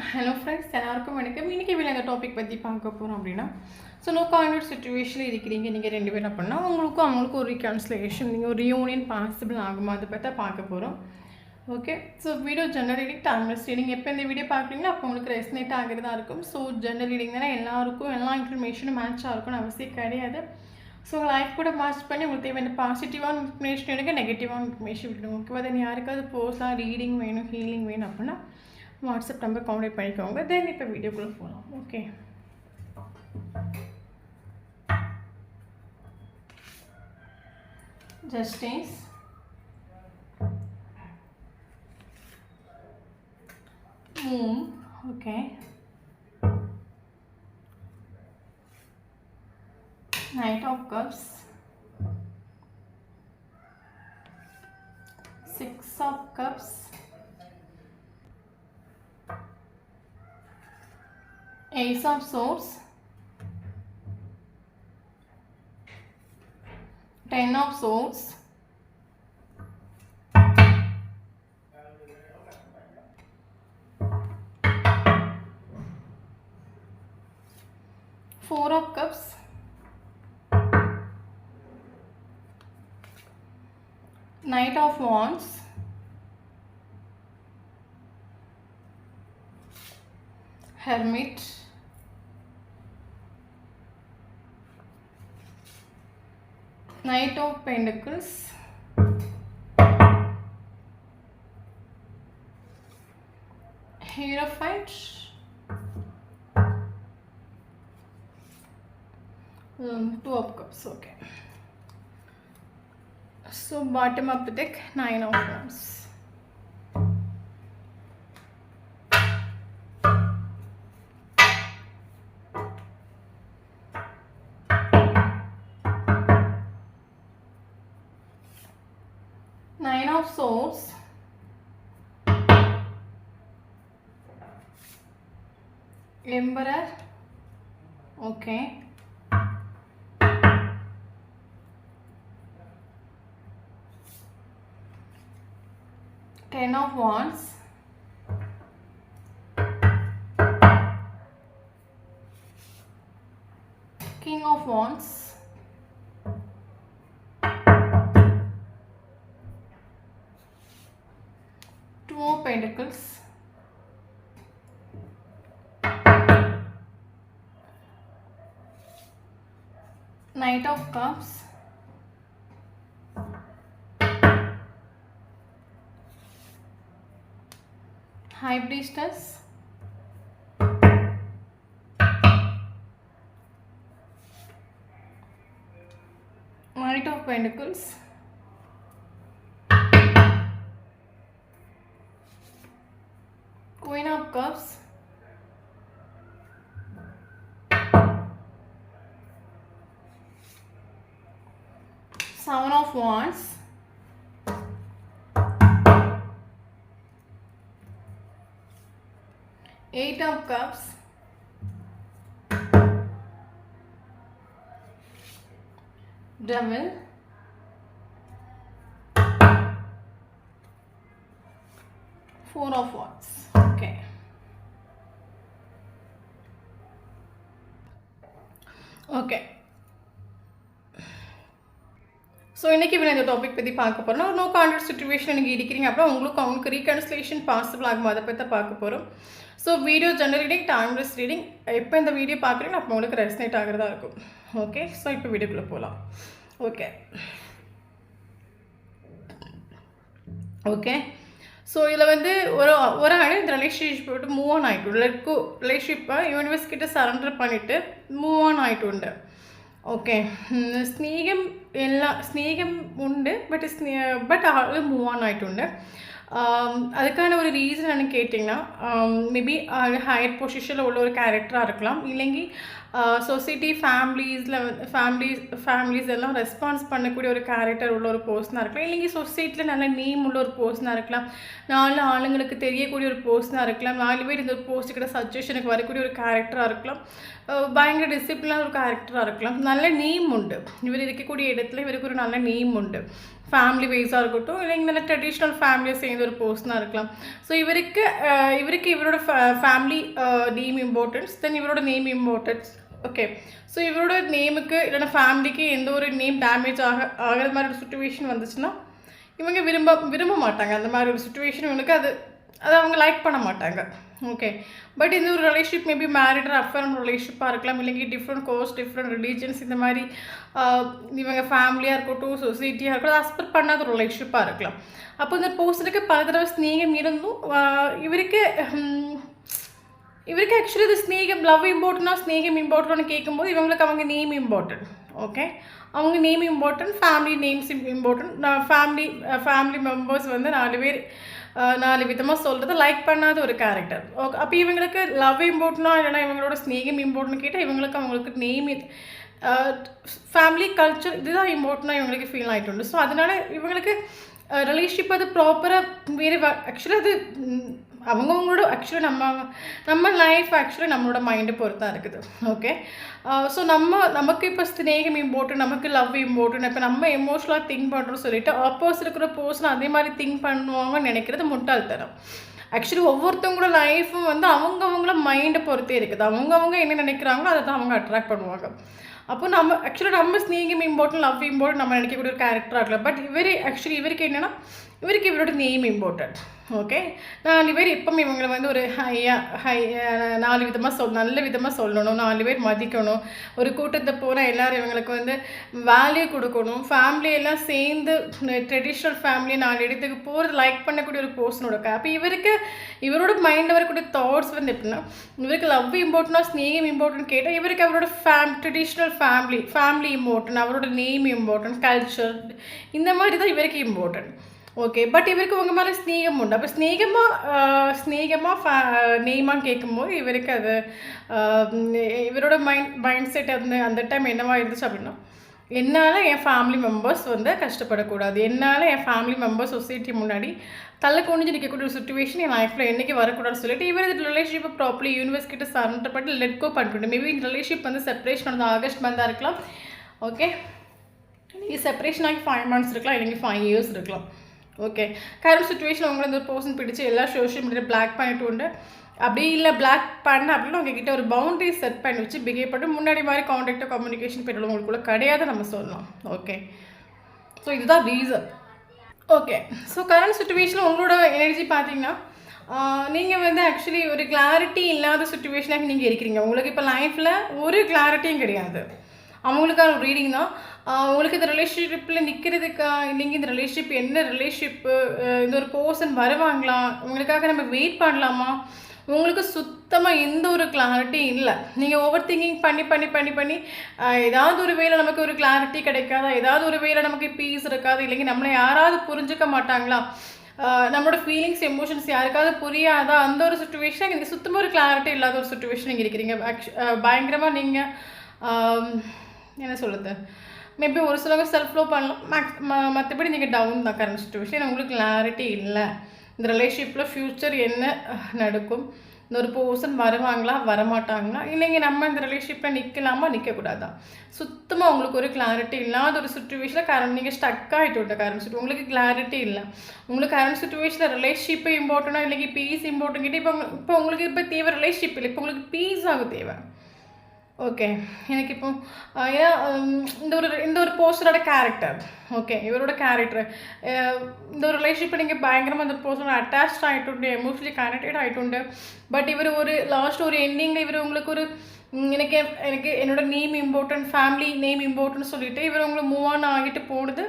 Hello friends, எல்லாருக்கும் வணக்கம். இன்றைக்கி நாங்கள் டாபிக் பற்றி பார்க்க போகிறோம் அப்படின்னா, ஸோ நோ கான்டாக்ட் சுச்சுவேஷனில் இருக்கிறீங்க நீங்கள் ரெண்டு பேரும் அப்படின்னா அவங்களுக்கும் ஒரு ரீகன்சிலேஷன், நீங்கள் ஒரு ரியூனியன் பாசிபிள் ஆகுமா அதை பற்றி பார்க்க போகிறோம். Okay, so video general reading, timeless reading. எப்போ இந்த வீடியோ பார்க்குறீங்களோ அப்போ உங்களுக்கு ரெஸ்னேட் ஆகிறதா இருக்கும். ஸோ ஜெனரல் ரீடிங்னா எல்லாருக்கும் எல்லா இன்ஃபர்மேஷனும் மேட்சாக இருக்கும்னு அவசியம் கிடையாது. ஸோ உங்கள் லைஃப் கூட மேட்ச் பண்ணி உங்களுக்கு தேவையான பாசிட்டிவான இன்ஃபர்மேஷன் எடுங்க, நெகட்டிவான இன்ஃபர்மேஷன் விடுங்க. ஓகேவா? தென் யாருக்காவது போஸ்டாக ரீடிங் வேணும், ஹீலிங் வேணும் அப்படின்னா வாட்ஸ்அப் நம்பர் கான்டாக்ட் பண்ணிக்கோங்க. தென் இப்போ வீடியோக்குள்ளே போகலாம். Okay, justice, moon, okay, knight of cups, 6 of cups, Ace of Swords, 10 of Swords, Four of Cups, Knight of Wands, Hermit, Knight of Pentacles, Hierophant, Two of Cups. Okay, so bottom of the deck, 9 of Wands. Nine of Swords, Emperor, okay, Ten of Wands, King of Wands, Two of Pentacles, Knight of Cups, High Priestess, Knight of Pentacles, Queen of Cups, Seven of Wands, Eight of Cups, Devil, Four of Wands. Okay, okay. So இன்றைக்கி இந்த topic பற்றி பார்க்க போகிறோம். No contact situation நீங்கள் இருக்கிறீங்க அப்புறம் அவங்களுக்கு reconciliation possible ஆகும் அதை பற்றி பார்க்க போகிறோம். So video general reading, timeless reading. எப்போ இந்த வீடியோ பார்க்குறீங்க அப்போ உங்களுக்கு ரெஸ்னேட் ஆகிறதா இருக்கும். ஓகே, ஸோ இப்போ வீடியோக்குள்ளே போகலாம். Okay, okay. ஸோ இதில் ஒரு ஆள் இந்த ரிலேஷன்ஷிப் விட்டு மூவ் ஆன் ஆகிட்டு ரிலேஷன்ஷிப்பை யூனிவர்ஸ் கிட்ட சரண்டர் பண்ணிவிட்டு மூவ் ஆன் ஆகிட்டு உண்டு. ஓகே, സ്നേഹം ഉണ്ട്, பட் ஆள் மூவ் ஆன் ஆகிட்டு. அதுக்கான ஒரு ரீசன் என்ன கேட்டிங்கன்னா, மேபி ஹையர் பொசிஷனில் உள்ள ஒரு கேரக்டராக இருக்கலாம், இல்லைங்கி சொசைட்டி ஃபேமிலிஸ் எல்லாம் ரெஸ்பான்ஸ் பண்ணக்கூடிய ஒரு கேரக்டர் உள்ள ஒரு பர்சனாக இருக்கலாம், இல்லைங்கி சொசைட்டியில் நல்ல நேம் உள்ள ஒரு பர்சனாக இருக்கலாம், 4 ஆளுங்களுக்கு தெரியக்கூடிய ஒரு பர்சனாக இருக்கலாம், 4 பேர் இந்த போஸ்ட்டுக்கிட்ட சஜஷனுக்கு வரக்கூடிய ஒரு கேரக்டராக இருக்கலாம், பயங்கர டிசிப்ளினான ஒரு கேரக்டராக இருக்கலாம், நல்ல நேம் உண்டு, இவர் இருக்கக்கூடிய இடத்துல இவருக்கு ஒரு நல்ல நேம் உண்டு, ஃபேமிலி வைஸாக இருக்கட்டும், இல்லைங்க நல்ல ட்ரெடிஷ்னல் ஃபேமிலியை சேர்ந்த ஒரு பர்சனாக இருக்கலாம். ஸோ இவருக்கு இவரோட ஃபேமிலி நேம் இம்பார்ட்டன்ஸ், தென் இவரோட நேம் இம்பார்ட்டன்ஸ். ஓகே, ஸோ இவரோட நேமுக்கு இல்லைன்னா ஃபேமிலிக்கு எந்த ஒரு நேம் டேமேஜ் ஆகிற மாதிரி ஒரு சுச்சுவேஷன் வந்துச்சுன்னா இவங்க விரும்ப மாட்டாங்க. அந்த மாதிரி ஒரு சுச்சுவேஷன் இவங்களுக்கு அது அவங்க லைக் பண்ண மாட்டாங்க. ஓகே, பட் இந்த ஒரு ரிலேஷன்ஷிப் மேபி மேரிட் அஃபேர் ரிலேஷன்ஷிப்பாக இருக்கலாம், இல்லைங்க டிஃப்ரெண்ட் கோர்ஸ் டிஃப்ரெண்ட் ரிலீஜன்ஸ் இந்த மாதிரி இவங்க ஃபேமிலியாக இருக்கட்டும் சொசைட்டியாக இருக்கட்டும் அஸ்பெக்ட் பண்ணாத ஒரு ரிலேஷன்ஷிப்பாக இருக்கலாம். அப்போ இந்த பர்சனுக்கு பல தடவை ஸ்நேகம் இருந்தும் இவருக்கு ஆக்சுவலி இது ஸ்நேகம் லவ் இம்பார்ட்டன்டா ஸ்நேகம் இம்பார்ட்டன்ட்னு கேட்கும்போது இவங்களுக்கு அவங்க நேம் இம்பார்ட்டன்ட். ஓகே, அவங்க name important, family names important. Family members வந்து 4 பேர் 4 விதமாக சொல்கிறது லைக் பண்ணாத ஒரு கேரக்டர். ஓகே, அப்போ இவங்களுக்கு லவ் இம்பார்ட்டனா இல்லைனா இவங்களோட ஸ்நேகம் இம்பார்ட்டன் கேட்டால் அவங்களுக்கு நேம் ஃபேமிலி கல்ச்சர் இதுதான் இம்பார்ட்டனாக இவங்களுக்கு ஃபீல் ஆகிட்டு. ஸோ அதனால் இவங்களுக்கு ரிலேஷன்ஷிப் அது ப்ராப்பராக வேறு ஆக்சுவலாக அது அவங்கவுங்களோட ஆக்சுவலி நம்ம லைஃப் ஆக்சுவலி நம்மளோட மைண்டை பொறுத்தான் இருக்குது. ஓகே, ஸோ நமக்கு இப்போ ஸ்நேகம் இம்பார்ட்டன்ட், நமக்கு லவ் இம்பார்ட்டன்ட். இப்போ நம்ம எமோஷனலாக திங்க் பண்ணுறோம் சொல்லிட்டு ஆப்போசிட் இருக்கிற பர்சன் அதே மாதிரி திங்க் பண்ணுவாங்கன்னு நினைக்கிறது முட்டாள்தனம். ஆக்சுவலி ஒவ்வொருத்தவங்களோட லைஃப்பும் வந்து அவங்கவுங்கள மைண்டை பொறுத்தே இருக்குது. அவங்கவுங்க என்ன நினைக்கிறாங்களோ அதை தான் அவங்க அட்ராக்ட் பண்ணுவாங்க. அப்போ நம்ம ஸ்நேகம் இம்பார்ட்டன்ட் லவ் இம்பார்ட்டன்ட் நம்ம நினைக்கக்கூடிய ஒரு கேரக்டராக இருக்கலாம். பட் இவருக்கு என்னென்னா இவரோட நேம் இம்பார்ட்டன்ட். ஓகே, 4 பேர் எப்பவும் இவங்களை வந்து ஒரு 4 விதமாக நல்ல விதமாக சொல்லணும், 4 பேர் மதிக்கணும், ஒரு கூட்டத்தை போனால் எல்லோரும் இவங்களுக்கு வந்து வேல்யூ கொடுக்கணும், ஃபேமிலியெல்லாம் சேர்ந்து ட்ரெடிஷ்னல் ஃபேமிலி 4 இடத்துக்கு போகிறது லைக் பண்ணக்கூடிய ஒரு பர்சனோட அப்போ இவரோட மைண்டில் வரக்கூடிய தாட்ஸ் வந்து எப்படின்னா இவருக்கு லவ் இம்பார்ட்டன்டா ஸ்நேகம் இம்பார்ட்டன்ட் கேட்டால் இவருக்கு அவரோட ட்ரெடிஷ்னல் ஃபேமிலி இம்பார்ட்டன்ட், அவரோட நேம் இம்பார்ட்டன்ட், கல்ச்சர் இந்த மாதிரி தான் இவருக்கு இம்பார்ட்டன்ட். ஓகே, பட் இவருக்கு உங்கள் மேலே ஸ்நேகம் உண்டு. அப்போ ஸ்நேகமாக நேமான்னு கேட்கும்போது இவருக்கு அது இவரோட மைண்ட் செட் அந்த டைம் என்னவா இருந்துச்சு அப்படின்னா என்னால் என் ஃபேமிலி மெம்பர்ஸ் வந்து கஷ்டப்படக்கூடாது, என்னால் என் ஃபேமிலி மெம்பர்ஸ் சொசைட்டி முன்னாடி தள்ள குனிஞ்சு நிற்கக்கூடிய ஒரு சுச்சுவேஷன் என் லைஃப்பில் என்றைக்கு வரக்கூடாதுன்னு சொல்லிட்டு இவர் இந்த ரிலேஷன்ஷிப்பை ப்ராப்பர்லி யூனிவர்ஸ் கிட்ட சரண்டர் பண்ணி லெட் கோ பண்ணிட்டு மேபி இந்த ரிலேஷன்ஷிப் வந்து செப்பரேஷன் வந்து ஆகஸ்ட் மந்தாக இருக்கலாம். ஓகே, இது செப்பரேஷன் ஆகி 5 months இருக்கலாம், இல்லைங்க 5 years இருக்கலாம். ஓகே, கரண்ட் சுச்சுவேஷன் உங்களை இந்த ஒரு பர்சன் பிடிச்சி எல்லா சோஷியல் மீடியாவில் பிளாக் பண்ணிட்டு உண்டு. அப்படி இல்லை பிளாக் பண்ண அப்படின்னு உங்ககிட்ட ஒரு பவுண்டரி செட் பண்ணி வச்சு பிஹேவ் பண்ணி முன்னாடி மாதிரி கான்டாக்டாக கம்யூனிகேஷன் பீரியட் உங்களுக்குள்ள கிடையாது நம்ம சொல்லலாம். ஓகே, ஸோ இதுதான் ரீசன். ஓகே, ஸோ கரண்ட் சுச்சுவேஷனில் உங்களோட எனர்ஜி பார்த்தீங்கன்னா நீங்கள் வந்து ஆக்சுவலி ஒரு கிளாரிட்டி இல்லாத சுச்சுவேஷனாக நீங்கள் இருக்கிறீங்க. உங்களுக்கு இப்போ லைஃப்பில் ஒரு கிளாரிட்டியும் கிடையாது. அவங்களுக்கான ஒரு ரீடிங் தான். உங்களுக்கு இந்த ரிலேஷன்ஷிப்பில் நிற்கிறதுக்கா இல்லைங்க இந்த ரிலேஷன்ஷிப் என்ன ரிலேஷன்ஷிப்பு, இந்த ஒரு பர்சன் வருவாங்களா, உங்களுக்காக நம்ம வெயிட் பண்ணலாமா, உங்களுக்கு சுத்தமாக எந்த ஒரு கிளாரிட்டியும் இல்லை. நீங்கள் ஓவர் திங்கிங் பண்ணி ஏதாவது ஒரு வேளை நமக்கு ஒரு கிளாரிட்டி கிடைக்காதா, ஏதாவது ஒரு வேளை நமக்கு பீஸ் இருக்காது, இல்லைங்க நம்மளை யாராவது புரிஞ்சுக்க மாட்டாங்களா, நம்மளோட ஃபீலிங்ஸ் எமோஷன்ஸ் யாருக்காவது புரியாதா, அந்த ஒரு சுச்சுவேஷன் நீங்கள் சுத்தமாக ஒரு கிளாரிட்டி இல்லாத ஒரு சுச்சுவேஷன் நீங்கள் இருக்கிறீங்க. பயங்கரமாக நீங்கள் என்ன சொல்லுது மேபி ஒரு சிலவங்க செல்ஃப் லவ் பண்ணலாம், மற்றபடி நீங்கள் டவுன் தான் கரண்ட் சுச்சுவேஷன். உங்களுக்கு கிளாரிட்டி இல்லை இந்த ரிலேஷன்ஷிப்பில் ஃப்யூச்சர் என்ன நடக்கும், இந்த ஒரு பர்சன் வருவாங்களா வரமாட்டாங்களா, இல்லைங்க நம்ம இந்த ரிலேஷன்ஷிப்பில் நிற்கலாமா நிற்கக்கூடாதா, சுத்தமாக உங்களுக்கு ஒரு கிளாரிட்டி இல்லாத ஒரு சுச்சுவேஷனில் நீங்கள் ஸ்டக் ஆகிட்டு கரண்ட் சுச்சுவேஷன் உங்களுக்கு கிளாரிட்டி இல்லை. உங்களுக்கு கரண்ட் சுச்சுவேஷனில் ரிலேஷன்ஷிப்பு இம்பார்ட்டண்ட்டாக இல்லைங்க பீஸ் இம்பார்ட்டன் கிட்டே இப்போ உங்களுக்கு இப்போ தேவை ரிலேஷன்ஷிப் இல்லை, இப்போ உங்களுக்கு பீஸ் ஆகும் தேவை. ஓகே, எனக்கு இப்போ ஏன்னா இந்த ஒரு பர்சனோட கேரக்டர், ஓகே இவரோட கேரக்டர் இந்த ஒரு ரிலேஷன்ஷிப்பை நீங்கள் பயங்கரமாக அந்த பர்சனோட அட்டாச்ட் ஆகிட்டு எமோஷனலி கனெக்டட் ஆகிட்டு. பட் இவர் ஒரு லாஸ்ட் ஒரு எண்டிங்கில் இவர் உங்களுக்கு ஒரு எனக்கு என்னோட name important family name important சொல்லிவிட்டு இவர் உங்களுக்கு மூவ் ஆன் ஆகிட்டு போடுது.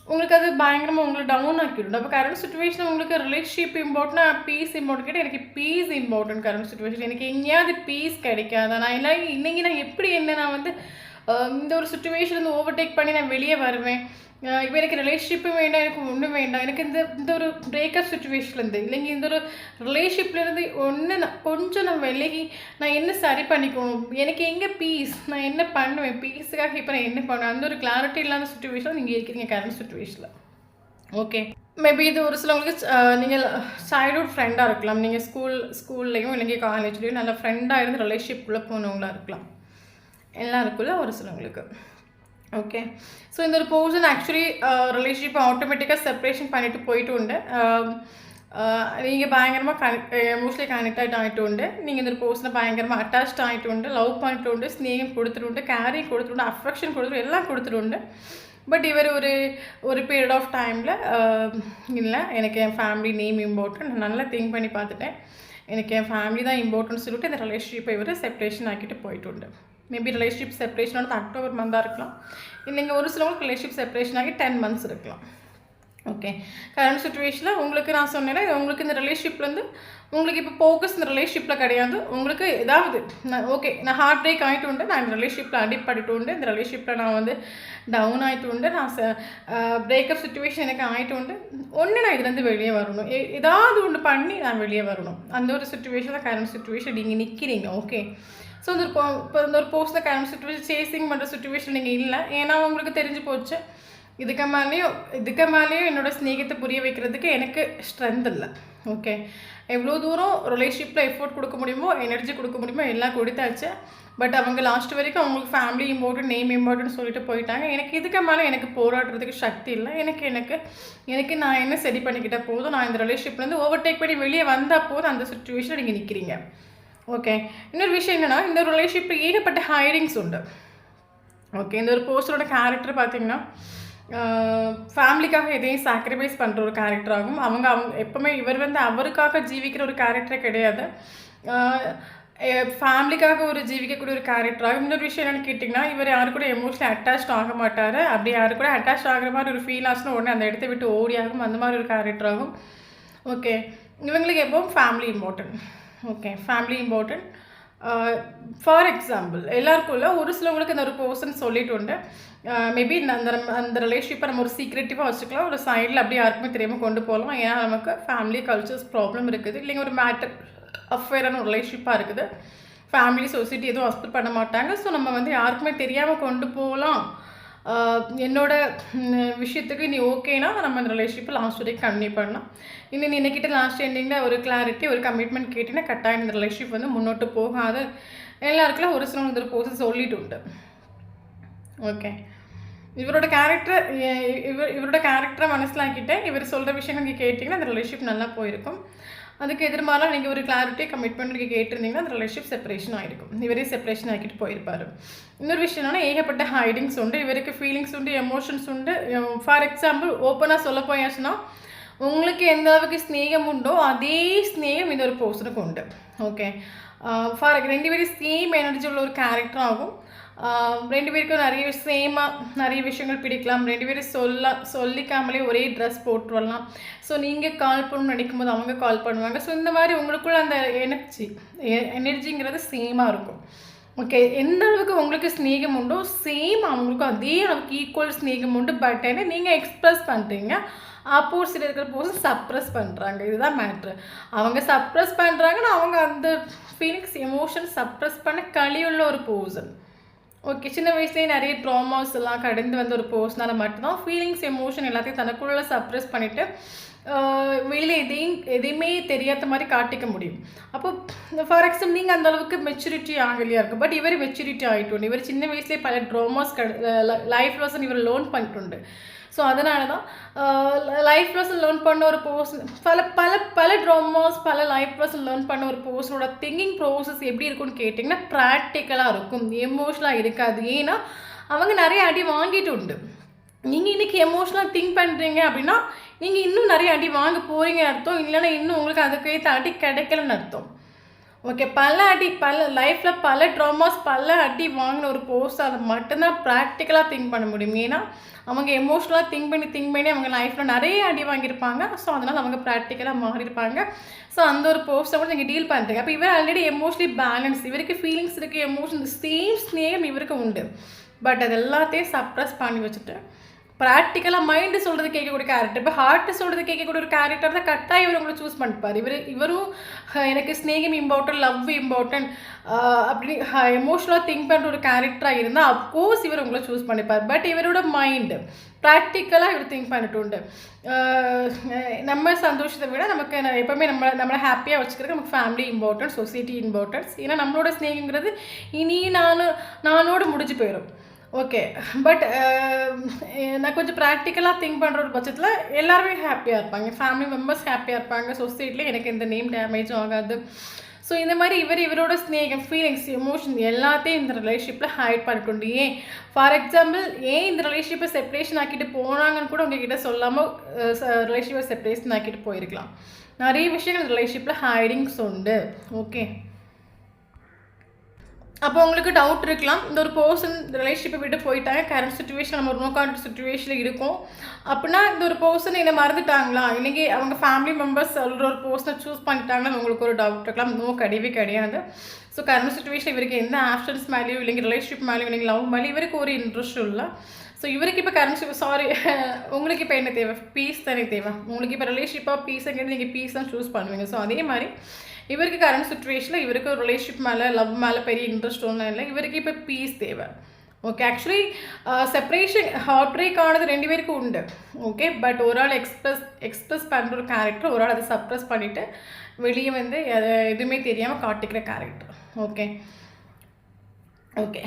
உங்களுக்கு அது பயங்கரமாக உங்களுக்கு டவுன் ஆக்கிடும். அப்போ கரண்ட் சுச்சுவேஷன் உங்களுக்கு ரிலேஷன்ஷிப் இம்பார்ட்டன்ட் பீஸ் இம்பார்ட்டன் கேட்டால் எனக்கு பீஸ் இம்பார்ட்டன்ட். கரண்ட் சுச்சுவேஷன் எனக்கு எங்கேயாவது பீஸ் கிடைக்காதா, நான் இல்லை இன்னைக்கு நான் எப்படி என்ன நான் வந்து இந்த ஒரு சுச்சுவேஷன் வந்து ஓவர்டேக் பண்ணி நான் வெளியே வருவேன். இப்போ எனக்கு ரிலேஷன்ஷிப்பும் வேண்டாம், எனக்கு ஒன்றும் வேண்டாம், எனக்கு இந்த ஒரு பிரேக்கப் சுச்சுவேஷன்லேருந்து இல்லைங்க இந்த ஒரு ரிலேஷன்ஷிப்லேருந்து கொஞ்சம் நான் விலகி நான் என்ன சரி பண்ணிக்கணும், எனக்கு எங்கே பீஸ், நான் என்ன பண்ணுவேன் பீஸுக்காக இப்போ நான் என்ன பண்ணுவேன், அந்த ஒரு கிளாரிட்டி இல்லாத சுச்சுவேஷனில் நீங்கள் இருக்கிறீங்க கரண்ட் சுச்சுவேஷனில். ஓகே, மேபி இது ஒரு சிலவங்களுக்கு நீங்கள் சைல்ட்ஹுட் ஃப்ரெண்டாக இருக்கலாம், நீங்கள் ஸ்கூல்லையும் இல்லைங்க காலேஜ்லேயும் நல்ல ஃப்ரெண்டாக இருந்து ரிலேஷன்ஷிப்புக்குள்ளே போனவங்களாக இருக்கலாம், எல்லாருக்குள்ள ஒரு சிலவங்களுக்கு. ஓகே. ஸோ இந்த ஒரு பர்சன் ஆக்சுவலி ரிலேஷன்ஷிப்பை ஆட்டோமேட்டிக்காக செப்பரேஷன் பண்ணிட்டு போயிட்டு உண்டு. நீங்கள் பயங்கரமாக எமோஷனலி கனெக்ட் ஆகிட்டு உண்டு. நீங்கள் இந்த ஒரு பர்சனை பயங்கரமாக அட்டாச்ட் ஆகிட்டு உண்டு, லவ் பண்ணிட்டு உண்டு, ஸ்நேகம் கொடுத்துட்டு கேரிங் கொடுத்துட்டு அஃபெக்ஷன் கொடுத்துட்டு எல்லாம் கொடுத்துட்டு. பட் இவர் ஒரு பீரியட் ஆஃப் டைமில் இல்லை, எனக்கு என் ஃபேமிலி நேம் இம்பார்ட்டன்ட், நான் நல்லா திங்க் பண்ணி பார்த்துட்டேன், எனக்கு என் ஃபேமிலி தான் இம்பார்ட்டன்ட் சொல்லிட்டு இந்த ரிலேஷன்ஷிப்பை இவர் செப்பரேஷன் ஆக்கிட்டு போயிட்டு உண்டு. மேபி ரிலேஷன்ஷிப் செப்பரேஷனோட அக்டோபர் மந்தாக இருக்கலாம், இல்லைங்க ஒரு சிலவங்களுக்கு ரிலேஷன்ஷிப் செப்பரேஷன் ஆகி 10 months இருக்கலாம். ஓகே. கரண்ட் சுச்சுவேஷனில் உங்களுக்கு நான் சொன்னேன்னா, உங்களுக்கு இந்த ரிலேஷன்ஷிப்லேருந்து உங்களுக்கு இப்போ ஃபோக்கஸ் இந்த ரிலேஷன்ஷிப்பில் கிடையாது. உங்களுக்கு ஏதாவது நான் ஹார்ட் பிரேக் ஆகிட்டு உண்டு, நான் இந்த ரிலேஷன்ஷிப்பில் அடிப்பட்டு உண்டு, இந்த ரிலேஷன்ஷிப்பில் நான் வந்து டவுன் ஆகிட்டு உண்டு, நான் பிரேக்கப் சுச்சுவேஷன் எனக்கு ஆகிட்டு உண்டு, ஒன்று நான் இதுலேருந்து வெளியே வரணும், ஏதாவது ஒன்று பண்ணி நான் வெளியே வரணும். அந்த ஒரு சுச்சுவேஷனில் கரண்ட் சுச்சுவேஷன் நீங்கள் நிற்கிறீங்க. ஓகே. ஸோ இப்போ இந்த ஒரு போஸ்ட்டில் கரண்ட் சுச்சுவேஷன் சேசிங் பண்ணுற சுச்சுவேஷன் நீங்கள் இல்லை. ஏன்னா உங்களுக்கு தெரிஞ்சு போச்சு, இதுக்கு மேலேயும் என்னோடய ஸ்நேகத்தை புரிய வைக்கிறதுக்கு எனக்கு ஸ்ட்ரென்த் இல்லை. ஓகே. எவ்வளோ தூரம் ரிலேஷன்ஷிப்பில் எஃபோர்ட் கொடுக்க முடியுமோ, எனர்ஜி கொடுக்க முடியுமோ எல்லாம் கொடுத்தாச்சு. பட் அவங்க லாஸ்ட் வரைக்கும் அவங்களுக்கு ஃபேமிலி இம்பார்ட்டன்ட், நேம் இம்பார்ட்டன்ட் சொல்லிட்டு போயிட்டாங்க. எனக்கு இதுக்கு மேலே எனக்கு போராடுறதுக்கு சக்தி இல்லை. எனக்கு நான் என்ன சரி பண்ணிக்கிட்ட போதும், நான் இந்த ரிலேஷன்ஷிப்லேருந்து ஓவர்டேக் பண்ணி வெளியே வந்தால் போதும், அந்த சுச்சுவேஷனில் நீங்கள் நிற்கிறீங்க. ஓகே. இன்னொரு விஷயம் என்னென்னா, இந்த ரிலேஷன்ஷிப்பில் ஏகப்பட்ட ஹைடிங்ஸ் உண்டு. ஓகே. இந்த ஒரு போஸ்டரோட கேரக்டர் பார்த்தீங்கன்னா, ஃபேமிலிக்காக எதையும் சாக்ரிஃபைஸ் பண்ணுற ஒரு கேரக்டர் ஆகும். அவங்க எப்போவுமே இவர் வந்து அவருக்காக ஜீவிக்கிற ஒரு கேரக்டரே கிடையாது, ஃபேமிலிக்காக ஒரு ஜீவிக்கக்கூடிய ஒரு கேரக்டர் ஆகும். இன்னொரு விஷயம் என்னென்னு கேட்டிங்கன்னா, இவர் யாரு கூட எமோஷனலி அட்டாச் ஆக மாட்டார். அப்படி யாரு கூட அட்டாச் ஆகிற மாதிரி ஒரு ஃபீல் ஆச்சுன்னா உடனே அந்த இடத்த விட்டு ஓடி ஆகும், அந்த மாதிரி ஒரு கேரக்டர் ஆகும். ஓகே. இவங்களுக்கு எப்போவும் family important. Okay. Family important. For example, எல்லாருக்குள்ள ஒரு சிலவங்களுக்கு இந்த ஒரு பர்சன் சொல்லிட்டு உண்டு, மேபி அந்த ரிலேஷன்ஷிப்பை நம்ம ஒரு சீக்ரெட்டிவாக வச்சுக்கலாம், ஒரு சைடில் அப்படியே யாருக்குமே தெரியாமல் கொண்டு போகலாம். ஏன்னா நமக்கு ஃபேமிலி கல்ச்சர்ஸ் ப்ராப்ளம் இருக்குது, இல்லைங்க ஒரு மேட்டர் அஃபேரான ஒரு ரிலேஷன்ஷிப்பாக இருக்குது, ஃபேமிலி சொசைட்டி எதுவும் அக்செப்ட் பண்ண மாட்டாங்க. ஸோ நம்ம வந்து யாருக்குமே தெரியாமல் கொண்டு போகலாம், என்னோட விஷயத்துக்கு நீ ஓகேனா நம்ம அந்த ரிலேஷன்ஷிப்பை லாஸ்ட் வரைக்கும் கண்டினியூ பண்ணலாம். இன்னும் நீ என்னக்கிட்ட லாஸ்ட் எண்டிங்கில் ஒரு கிளாரிட்டி, ஒரு கமிட்மெண்ட் கேட்டிங்கன்னா கட்டாயம் இந்த ரிலேஷன்ஷிப் வந்து முன்னோட்டு போகாது. எல்லாருக்குலாம் ஒரு சில ஒரு போர்ஸ் சொல்லிட்டு உண்டு. ஓகே. இவரோட கேரக்டரை மனசிலாக்கிட்டு இவர் சொல்கிற விஷயங்கள் நீங்கள் கேட்டிங்கன்னா அந்த ரிலேஷன்ஷிப் நல்லா போயிருக்கும். அதுக்கு எதிர்மாறாக நீங்கள் ஒரு கிளாரிட்டி கமிட்மெண்ட் நீங்கள் கேட்டிருந்தீங்கன்னா அந்த ரிலேஷன்ஷிப் செப்பரேஷன் ஆகிருக்கும், இவரே செப்பரேஷன் ஆக்கிட்டு போயிருப்பார். இன்னொரு விஷயம் என்னன்னா, ஏகப்பட்ட ஹைடிங்ஸ் உண்டு, இவருக்கு ஃபீலிங்ஸ் உண்டு, எமோஷன்ஸ் உண்டு. ஃபார் எக்ஸாம்பிள், ஓப்பனாக சொல்ல போயாச்சுன்னா, உங்களுக்கு எந்த அளவுக்கு ஸ்நேகம் உண்டோ அதே ஸ்நேகம் இந்த ஒரு பர்சனுக்கு உண்டு. ஓகே. ஃபார் 2 பேரும் சேம் எனர்ஜி உள்ள ஒரு கேரக்டர் ஆகும். 2 பேருக்கும் நிறைய விஷயங்கள் பிடிக்கலாம். 2 பேரும் சொல்லிக்காமலே ஒரே ட்ரெஸ் போட்டு வரலாம். ஸோ நீங்கள் கால் பண்ணணும்னு நினைக்கும் போது அவங்க கால் பண்ணுவாங்க. ஸோ இந்த மாதிரி உங்களுக்குள்ள அந்த எனர்ஜிங்கிறது சேமாக இருக்கும். ஓகே. எந்த அளவுக்கு உங்களுக்கு ஸ்நேகம் உண்டோ சேம் அவங்களுக்கும் அதே அளவுக்கு ஈக்குவல் ஸ்நேகம் உண்டு. பட் ஏன்னா நீங்கள் எக்ஸ்ப்ரெஸ் பண்ணுறீங்க, ஆப்போசிட் இருக்கிற பர்சன் சப்ரெஸ் பண்ணுறாங்க. இதுதான் மேட்ரு. அவங்க சப்ரெஸ் பண்ணுறாங்கன்னா அவங்க அந்த ஃபீலிங்ஸ் எமோஷன் சப்ரெஸ் பண்ண களியுள்ள ஒரு பர்சன். ஓகே. சின்ன வயசுலேயே நிறைய ட்ராமாஸ் எல்லாம் கடந்து வந்த ஒரு பர்சனால் மட்டும்தான் ஃபீலிங்ஸ் எமோஷன் எல்லாத்தையும் தனக்குள்ள சப்ரெஸ் பண்ணிவிட்டு வெளியில் எதையுமே தெரியாத மாதிரி காட்டிக்க முடியும். அப்போ ஃபார் எக்ஸாம்பிள் நீங்கள் அந்த அளவுக்கு மெச்சூரிட்டி ஆகலையா இருக்கும். பட் இவர் மெச்சூரிட்டி ஆகிட்டு, இவர் சின்ன வயசுலேயே பல ட்ராமாஸ் லைஃப் லெசன் இவர் லேர்ன் பண்ணிட்டு. ஸோ அதனால தான் லைஃப் லெசன் லேர்ன் பண்ண ஒரு பர்சன் பல ட்ராமாஸ் லைஃப் லெசன் லேர்ன் பண்ண ஒரு பர்சனோட திங்கிங் ப்ரோசஸ் எப்படி இருக்குன்னு கேட்டிங்கன்னா ப்ராக்டிக்கலாக இருக்கும், எமோஷனலாக இருக்காது. ஏன்னா அவங்க நிறைய அடி வாங்கிட்டு உண்டு. நீங்கள் இன்றைக்கி எமோஷனலாக திங்க் பண்ணுறீங்க அப்படின்னா நீங்கள் இன்னும் நிறைய அடி வாங்க போகிறீங்கன்னு அர்த்தம், இல்லைன்னா இன்னும் உங்களுக்கு அதுக்கேற்ற அடி கிடைக்கலன்னு அர்த்தம். ஓகே. லைஃப்பில் பல ட்ராமாஸ் அடி வாங்கின ஒரு பர்சன் மட்டும்தான் ப்ராக்டிக்கலாக திங்க் பண்ண முடியும். ஏன்னா அவங்க எமோஷனலாக திங்க் பண்ணி அவங்க லைஃப்பில் நிறைய அடி வாங்கியிருப்பாங்க. ஸோ அதனால் அவங்க ப்ராக்டிக்கலாக மாறியிருப்பாங்க. ஸோ அந்த ஒரு பர்சனை கூட நீங்கள் டீல் பண்ணுறீங்க. அப்போ இவர் ஆல்ரெடி எமோஷனலி பேலன்ஸ், இவருக்கு ஃபீலிங்ஸ் இருக்குது, எமோஷன் சேம் ஸ்நேகம் இவருக்கு உண்டு. பட் அது எல்லாத்தையும் சப்ரெஸ் பண்ணி வச்சுட்டு ப்ராக்டிக்கலாக மைண்டு சொல்கிறது கேட்கக்கூடிய கேரக்டர், இப்போ ஹார்ட்டு சொல்கிறது கேட்கக்கூடிய ஒரு கேரக்டர் தான் கட்டாயம் இவர் உங்களை சூஸ் பண்ணிப்பார். இவரும் எனக்கு ஸ்நேகம் இம்பார்ட்டன்ட், லவ் இம்பார்ட்டன்ட் அப்படி எமோஷனலாக திங்க் பண்ணுற ஒரு கேரக்டராக இருந்தால் அஃப்கோர்ஸ் இவர் உங்களை சூஸ் பண்ணிப்பார். பட் இவரோட மைண்டு ப்ராக்டிக்கலாக இவர் திங்க் பண்ணிட்டு உண்டு. நம்ம சந்தோஷத்தை விட நமக்கு எப்போவுமே நம்மளை ஹாப்பியாக வச்சுக்கிறதுக்கு நமக்கு ஃபேமிலி இம்பார்ட்டன்ட், சொசைட்டி இம்பார்ட்டன்ஸ். ஏன்னா நம்மளோட ஸ்நேகங்கிறது இனி நானோடு முடிஞ்சு போயிடும். ஓகே. பட் நான் கொஞ்சம் ப்ராக்டிக்கலாக திங்க் பண்ணுற ஒரு பட்சத்தில் எல்லாருமே ஹாப்பியாக இருப்பாங்க. ஃபேமிலி மெம்பர்ஸ் ஹாப்பியாக இருப்பாங்க. சொசைட்டியில் எனக்கு எந்த நேம் டேமேஜும் ஆகாது. ஸோ இந்த மாதிரி இவரோட ஸ்நேகம், ஃபீலிங்ஸ், எமோஷன் எல்லாத்தையும் இந்த ரிலேஷன்ஷிப்பில் ஹைட் பண்ணிட்டு ஏன் ஃபார் எக்ஸாம்பிள் ஏன் இந்த ரிலேஷன்ஷிப்பை செப்பரேஷன் ஆக்கிட்டு போனாங்கன்னு கூட உங்ககிட்ட சொல்லாமல் ரிலேஷன்ஷிப்பை செப்பரேஷன் ஆக்கிட்டு போயிருக்கலாம். நிறைய விஷயங்கள் ரிலேஷன்ஷிப்பில் ஹைடிங்ஸ் உண்டு. ஓகே. அப்போ உங்களுக்கு டவுட் இருக்கலாம், இந்த ஒரு பர்சன் ரிலேஷன்ஷிப்பை விட்டு போயிட்டாங்க, கரண்ட் சுச்சுவேஷன் நம்ம நோ கான்டாக்ட் சுச்சுவேஷனில் இருக்கும் அப்படின்னா இந்த ஒரு பர்சன் என்னை மறந்துட்டாங்களா, இன்றைக்கி அவங்க ஃபேமிலி மெம்பர்ஸ் சொல்கிற ஒரு பர்சனை சூஸ் பண்ணிட்டாங்கன்னு உங்களுக்கு ஒரு டவுட் இருக்கலாம். நோ, கிடையவே கிடையாது. ஸோ கரண்ட் சுச்சுவேஷன் இவருக்கு எந்த ஆப்ஷன்ஸ் மேலேயும் இல்லைங்க, ரிலேஷன்ஷிப் மேலேயும் இல்லைங்க, லவ் மேலே இவருக்கு ஒரு இன்ட்ரெஸ்ட் இல்லை. ஸோ இவருக்கு இப்போ கரண்ட் சாரி உங்களுக்கு இப்போ என்ன தேவை, பீஸ் தானே தேவை. உங்களுக்கு இப்போ ரிலேஷன்ஷிப்பாக பீஸுங்கிறது நீங்கள் பீஸ் தான் சூஸ் பண்ணுவீங்க. ஸோ அதே மாதிரி இவருக்கு கரண்ட் சுச்சுவேஷனில் இவருக்கு ஒரு ரிலேஷன்ஷிப் மேலே லவ் மேலே பெரிய இன்ட்ரெஸ்ட் ஒன்றும் இல்லை, இவருக்கு இப்போ பீஸ் தேவை. Okay. Actually separation heart break ஆனது 2 பேருக்கும் உண்டு. ஓகே. பட் ஒரு ஆள் எக்ஸ்ப்ரெஸ் பண்ணுற ஒரு கேரக்டர், ஒரு ஆள் அதை சப்ரெஸ் பண்ணிவிட்டு வெளியே வந்து எதுவுமே தெரியாமல் காட்டிக்கிற கேரக்டர். ஓகே. ஓகே.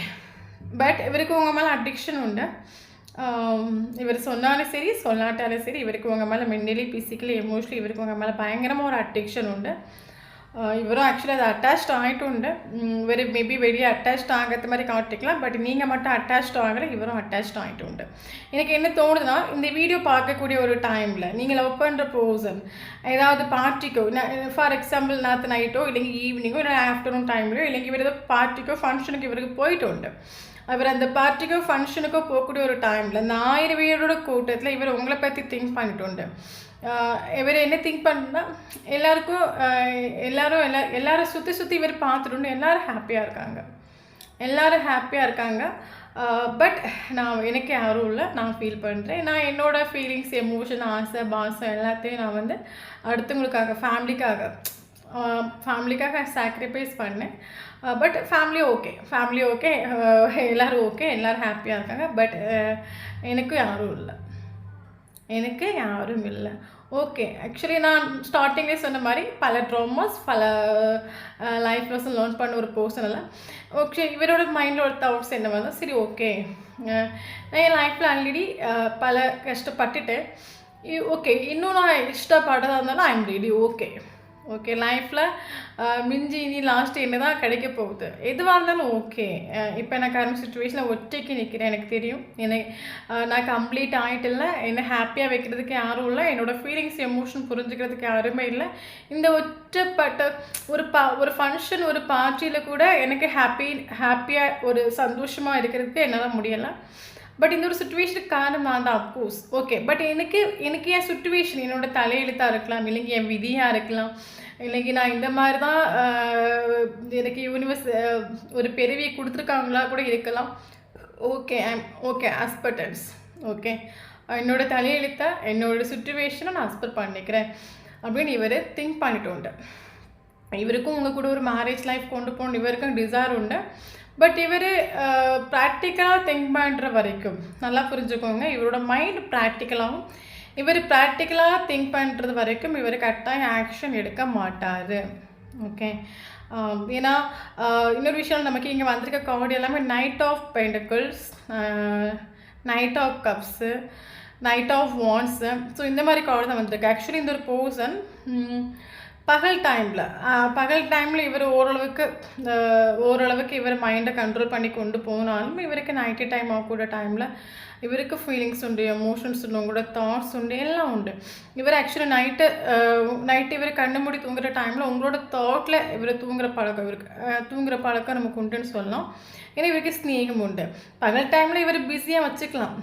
பட் இவருக்கு உங்கள் மேலே அடிக்ஷன் உண்டு. இவர் சொன்னாலும் சரி சொல்லாட்டாலும் சரி இவருக்கு உங்கள் மேலே மென்டலி, ஃபிசிக்கலி, எமோஷ்னலி இவருக்கு உங்கள் மேலே பயங்கரமாக ஒரு அடிக்ஷன் உண்டு. இவரும் ஆக்சுவலி அது அட்டாச்ட் ஆகிட்டு உண்டு. இவர் மேபி வெளியே அட்டாச்ட் ஆகிறது மாதிரி காட்டிக்கலாம். பட் நீங்கள் மட்டும் அட்டாச்ட் ஆகலை, இவரும் அட்டாச்ட் ஆகிட்டு உண்டு. எனக்கு என்ன தோணுதுன்னா, இந்த வீடியோ பார்க்கக்கூடிய ஒரு டைமில் நீங்கள் லவ் பண்ணுற பர்சன் ஏதாவது பார்ட்டிக்கோ, ஃபார் எக்ஸாம்பிள் நேற்று நைட்டோ இல்லைங்க ஈவினிங்கோ இல்லை ஆஃப்டர்நூன் டைம்லையோ இல்லைங்க இவர் ஏதோ பார்ட்டிக்கோ ஃபங்க்ஷனுக்கு இவருக்கு போயிட்டு உண்டு. அவர் அந்த பார்ட்டிக்கோ ஃபங்க்ஷனுக்கோ போகக்கூடிய ஒரு டைமில் இந்த 1000 பேரோட கூட்டத்தில் இவர் உங்களை பற்றி திங்க் பண்ணிட்டு உண்டு. இவர் என்ன திங்க் பண்ணா, எல்லாரும் சுற்றி இவர் பார்த்துட்டு எல்லோரும் ஹாப்பியாக இருக்காங்க. பட் எனக்கு யாரும் இல்லை, நான் ஃபீல் பண்ணுறேன். நான் என்னோடய ஃபீலிங்ஸ், எமோஷன், ஆசை, பாசம் எல்லாத்தையும் நான் வந்து அடுத்தவங்களுக்காக, ஃபேமிலிக்காக சாக்ரிஃபைஸ் பண்ணேன். பட் ஃபேமிலி ஓகே, எல்லோரும் ஓகே, எல்லோரும் ஹாப்பியாக இருக்காங்க. பட் எனக்கு யாரும் இல்லை. ஓகே. ஆக்சுவலி நான் ஸ்டார்டிங்லேயே சொன்ன மாதிரி பல ட்ராமாஸ், பல லைஃப் லெசன் லேர்ன் பண்ண ஒரு பர்சன் இல்லை. ஓகே. இவரோட மைண்டில் ஒரு தாட்ஸ் என்ன வந்தால், சரி ஓகே நான் என் லைஃப்பில் ஆல்ரெடி பல கஷ்டப்பட்டுட்டேன். ஓகே, இன்னும் நான் இஷ்டப்பட்டதாக இருந்தாலும் ஐ எம் ரெடி. ஓகே. லைஃப்பில் மிஞ்சி இனி லாஸ்ட்டு என்ன தான் கிடைக்க போகுது, எதுவாக இருந்தாலும் ஓகே. இப்போ நான் கரண்ட் சுச்சுவேஷனில் ஒற்றைக்கு நிற்கிறேன். எனக்கு தெரியும் நான் கம்ப்ளீட் ஆகிட்டு இல்லை, என்னை ஹாப்பியாக வைக்கிறதுக்கு யாரும் இல்லை, என்னோடய ஃபீலிங்ஸ், எமோஷன் புரிஞ்சுக்கிறதுக்கு யாருமே இல்லை. இந்த ஒற்றைப்பட்ட ஒரு ஃபங்க்ஷன், ஒரு பார்ட்டியில் கூட எனக்கு ஹாப்பியாக ஒரு சந்தோஷமாக இருக்கிறதுக்கு என்னால் முடியலை. பட் இந்த ஒரு சுச்சுவேஷனுக்கு காரணம் நான் தான், அப்கோர்ஸ். ஓகே. பட் எனக்கு என் சுச்சுவேஷன் என்னோடய தலையெழுத்தாக இருக்கலாம், இல்லைங்க என் விதியாக இருக்கலாம், இல்லைங்க நான் இந்த மாதிரி தான் எனக்கு யூனிவர்ஸ் ஒரு பெருவியை கொடுத்துருக்காங்களா கூட இருக்கலாம். ஓகே ஆஸ்பெக்டன்ஸ். ஓகே. என்னோடய தலையெழுத்தை, என்னோடய சுச்சுவேஷனை நான் அஸ்பெக்ட் பண்ணிக்கிறேன் அப்படின்னு இவர் திங்க் பண்ணிட்டு உண்டு. இவருக்கும் உங்கள் கூட ஒரு மேரேஜ் லைஃப் கொண்டு போகணும், இவருக்கும் டிசைர் உண்டு. பட் இவர் ப்ராக்டிக்கலாக திங்க் பண்ணுற வரைக்கும் நல்லா புரிஞ்சுக்கோங்க, இவரோட மைண்ட் ப்ராக்டிக்கலாகவும் இவர் ப்ராக்டிக்கலாக திங்க் பண்ணுறது வரைக்கும் இவர் கரெக்டாக ஆக்ஷன் எடுக்க மாட்டார். ஓகே. ஏன்னா இன்னொரு விஷயம், நமக்கு இங்கே வந்திருக்க கார்டு எல்லாமே knight of pentacles, knight of cups, knight of wands. So இந்த மாதிரி கார்டு தான் வந்திருக்கு. ஆக்சுவலி இந்த ஒரு பர்சன் பகல் டைமில் இவர் ஓரளவுக்கு இவர் மைண்டை கண்ட்ரோல் பண்ணி கொண்டு போனாலும் இவருக்கு நைட்டு டைம் ஆகக்கூட டைமில் இவருக்கு ஃபீலிங்ஸ் உண்டு, எமோஷன்ஸ் உண்டு, உங்களோட தாட்ஸ் உண்டு, எல்லாம் உண்டு. இவர் ஆக்சுவலி நைட்டு இவர் கண்ணு மூடி தூங்குற டைமில் உங்களோட தாட்டில் இவர் தூங்குற பழக்கம் நமக்கு உண்டுன்னு சொல்லலாம். ஏன்னா இவருக்கு ஸ்நேகம் உண்டு. பகல் டைமில் இவர் பிஸியாக வச்சுக்கலாம்,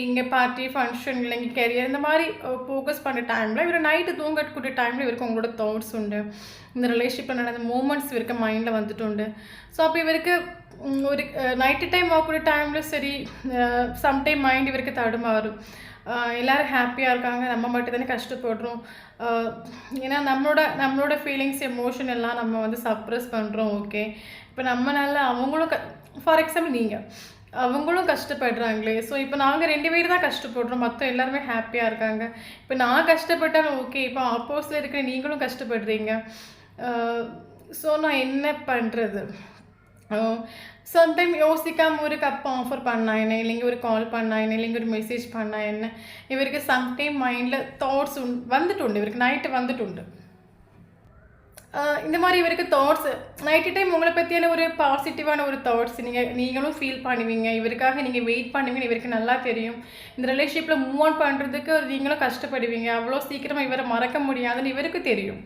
இங்கே பார்ட்டி, ஃபங்க்ஷன், இல்லைங்க கெரியர், இந்த மாதிரி ஃபோக்கஸ் பண்ணுற டைமில் இவர் நைட்டு தூங்கக்கூடிய டைமில் இவருக்கு உங்களோட தாட்ஸ் உண்டு, இந்த ரிலேஷன்ஷிப்பில் நடந்த மூமெண்ட்ஸ் இவருக்கு மைண்டில் வந்துட்டு உண்டு. ஸோ அப்போ இவருக்கு ஒரு நைட்டு டைம் ஆகக்கூடிய டைமில் சரி, சம்டைம் மைண்ட் இவருக்கு தடுமாறும். எல்லோரும் ஹாப்பியாக இருக்காங்க, நம்ம மட்டும் தானே கஷ்டப்படுறோம். ஏன்னா நம்மளோட ஃபீலிங்ஸ், எமோஷன் எல்லாம் நம்ம வந்து சப்ரெஸ் பண்ணுறோம். ஓகே. இப்போ நம்மளால அவங்களும் ஃபார் எக்ஸாம்பிள் அவங்களும் கஷ்டப்படுறாங்களே. ஸோ இப்போ நாங்கள் 2 பேர் தான் கஷ்டப்படுறோம், மற்ற எல்லாருமே ஹாப்பியாக இருக்காங்க. இப்போ நான் கஷ்டப்பட்டாலும் ஓகே, இப்போ ஆப்போசிட்டில் இருக்கிற நீங்களும் கஷ்டப்படுறீங்க. ஸோ நான் என்ன பண்ணுறது? சம்டைம் யோசிக்காமல் ஒரு கப் ஆஃபர் பண்ணா என்ன, இல்லைங்க ஒரு கால் பண்ணா என்ன, இல்லைங்க ஒரு மெசேஜ் பண்ணா என்ன, இவருக்கு சம்டைம் மைண்டில் தாட்ஸ் வந்துட்டு இவருக்கு நைட்டு வந்துட்டு இந்த மாதிரி இவருக்கு தாட்ஸ் நைட்டு டைம் உங்களை பற்றியான ஒரு பாசிட்டிவான ஒரு தாட்ஸ் நீங்களும் ஃபீல் பண்ணுவீங்க. இவருக்காக நீங்கள் வெயிட் பண்ணுவீங்கன்னு இவருக்கு நல்லா தெரியும். இந்த ரிலேஷன்ஷிப்பில் மூவ் ஆன் பண்ணுறதுக்கு நீங்களும் கஷ்டப்படுவீங்க. அவ்வளோ சீக்கிரமாக இவரை மறக்க முடியாதுன்னு இவருக்கு தெரியும்.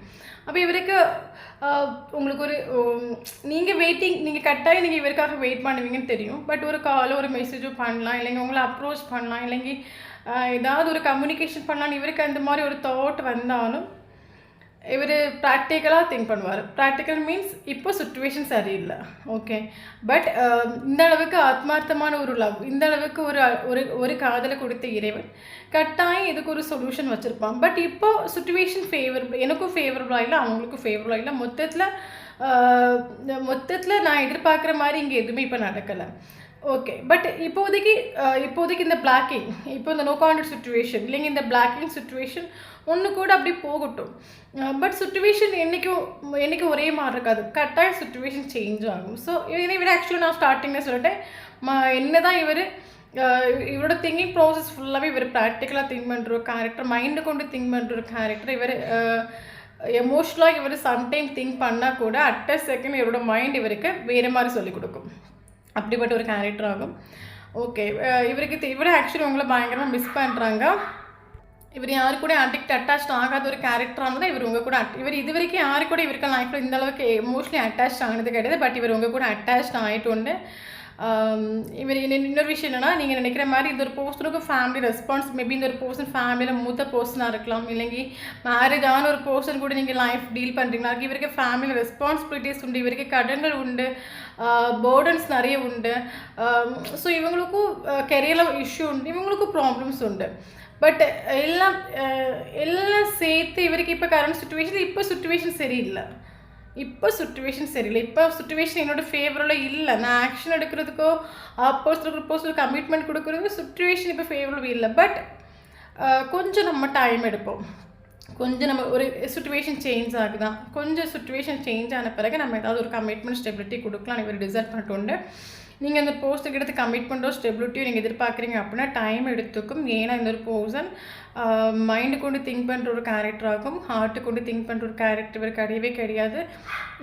அப்போ இவருக்கு உங்களுக்கு ஒரு நீங்கள் நீங்கள் கட்டாயம் நீங்கள் இவருக்காக வெயிட் பண்ணுவீங்கன்னு தெரியும். பட் ஒரு காலோ ஒரு மெசேஜோ பண்ணலாம், இல்லைங்க உங்களை அப்ரோச் பண்ணலாம், இல்லைங்க ஏதாவது ஒரு கம்யூனிகேஷன் பண்ணலான்னு இவருக்கு அந்த மாதிரி ஒரு தாட் வந்தாலும் இவர் ப்ராக்டிக்கலாக திங்க் பண்ணுவார். ப்ராக்டிக்கல் மீன்ஸ் இப்போ சுச்சுவேஷன் சரியில்லை, ஓகே. பட் இந்த அளவுக்கு ஆத்மார்த்தமான ஒரு லவ், இந்த அளவுக்கு ஒரு ஒரு காதலை கொடுத்த இறைவன் கட்டாயம் இதுக்கு ஒரு சொல்யூஷன் வச்சுருப்பான். பட் இப்போ சுச்சுவேஷன் ஃபேவரபிள், எனக்கும் ஃபேவரபுளாக இல்லை, அவங்களுக்கும் ஃபேவரபுளாக இல்லை. மொத்தத்தில் நான் எதிர்பார்க்குற மாதிரி இங்கே எதுவுமே இப்போ நடக்கலை, ஓகே. பட் இப்போதைக்கு இந்த பிளாக்கிங், இப்போ இந்த நோ கான்டாக்ட் சுச்சுவேஷன் இல்லைங்க, இந்த பிளாக்கிங் சுச்சுவேஷன் ஒன்று கூட அப்படி போகட்டும். பட் சுச்சுவேஷன் என்றைக்கும் ஒரே மாதிரி இருக்காது, கட்டாயம் சுச்சுவேஷன் சேஞ்ச் ஆகும். ஸோ இதை விட ஆக்சுவலி நான் ஸ்டார்டிங்கில் சொல்லிட்டேன், என்ன தான் இவரோட திங்கிங் ப்ராசஸ் ஃபுல்லாகவே இவர் ப்ராக்டிக்கலாக திங்க் பண்ணுற ஒரு கேரக்டர், மைண்டு கொண்டு திங்க் பண்ணுற ஒரு கேரக்டர். இவர் எமோஷ்னலாக இவர் சம்டைம் திங்க் பண்ணால் கூட அட் அ செகண்ட் இவரோட மைண்ட் இவருக்கு வேறு மாதிரி சொல்லிக் கொடுக்கும். அப்படிப்பட்ட ஒரு கேரக்டர் ஆகும், ஓகே. இவரை ஆக்சுவலி உங்களை பயங்கரமாக மிஸ் பண்ணுறாங்க. இவர் யாரு கூட அட்டாச் ஆகாத ஒரு கேரக்டராக இருந்தால் இவர் உங்கள் கூட இவர் இது வரைக்கும் யாரு கூட இவருக்கு லைஃப்பில் இந்த அளவுக்கு எமோஷனலி அட்டாச் ஆனது கிடையாது. பட் இவர் உங்கள் கூட அட்டாச் ஆகிட்டு உண்டு. இவர் இன்னொரு விஷயம் என்னென்னா, நீங்கள் நினைக்கிற மாதிரி இந்த ஒரு பர்சனுக்கு ஃபேமிலி ரெஸ்பான்ஸ், மேபி இந்த ஒரு பர்சன் ஃபேமிலியில் மூத்த பர்சனாக இருக்கலாம், இல்லைங்க மேரேஜ் ஆன ஒரு பர்சன் கூட நீங்கள் லைஃப் டீல் பண்ணுறீங்களா, இவருக்கு ஃபேமிலியில் ரெஸ்பான்சிபிலிட்டிஸ் உண்டு, இவருக்கு கடன்கள் உண்டு, பேர்டன்ஸ் நிறைய உண்டு. ஸோ இவங்களுக்கும் கெரியரில் இஷ்யூ உண்டு, இவங்களுக்கும் ப்ராப்ளம்ஸ் உண்டு. பட் எல்லாம் சேர்த்து இவருக்கு இப்போ கரண்ட் சுச்சுவேஷன் சரியில்லை. இப்போ சுச்சுவேஷன் என்னோட ஃபேவரபிளாக இல்லை. நான் ஆக்ஷன் எடுக்கிறதுக்கோ பர்சனல் கமிட்மெண்ட் கொடுக்குறதுக்கோ சுச்சுவேஷன் இப்போ ஃபேவரபிள் இல்லை. பட் கொஞ்சம் நம்ம டைம் எடுப்போம், கொஞ்சம் நம்ம ஒரு சுச்சுவேஷன் சேஞ்ச் ஆகுதான், கொஞ்சம் சுச்சுவேஷன் சேஞ்ச் ஆன பிறகு நம்ம ஏதாவது ஒரு கமிட்மெண்ட் ஸ்டெபிலிட்டி கொடுக்கலாம். இவர் டிசைட் பண்ணிட்டு நீங்கள் அந்த போஸ்ட்டுக்கு எடுத்து கமிட்மெண்ட்டோ ஸ்டெபிலிட்டியோ நீங்கள் எதிர்பார்க்குறீங்க அப்படின்னா டைம் எடுத்துக்கும். ஏன்னா இந்த ஒரு பர்சன் மைண்டு கொண்டு திங்க் பண்ணுற ஒரு கேரக்டர் ஆகும், ஹார்ட்டு கொண்டு திங்க் பண்ணுற ஒரு கேரக்டர் இவர் கிடையாது.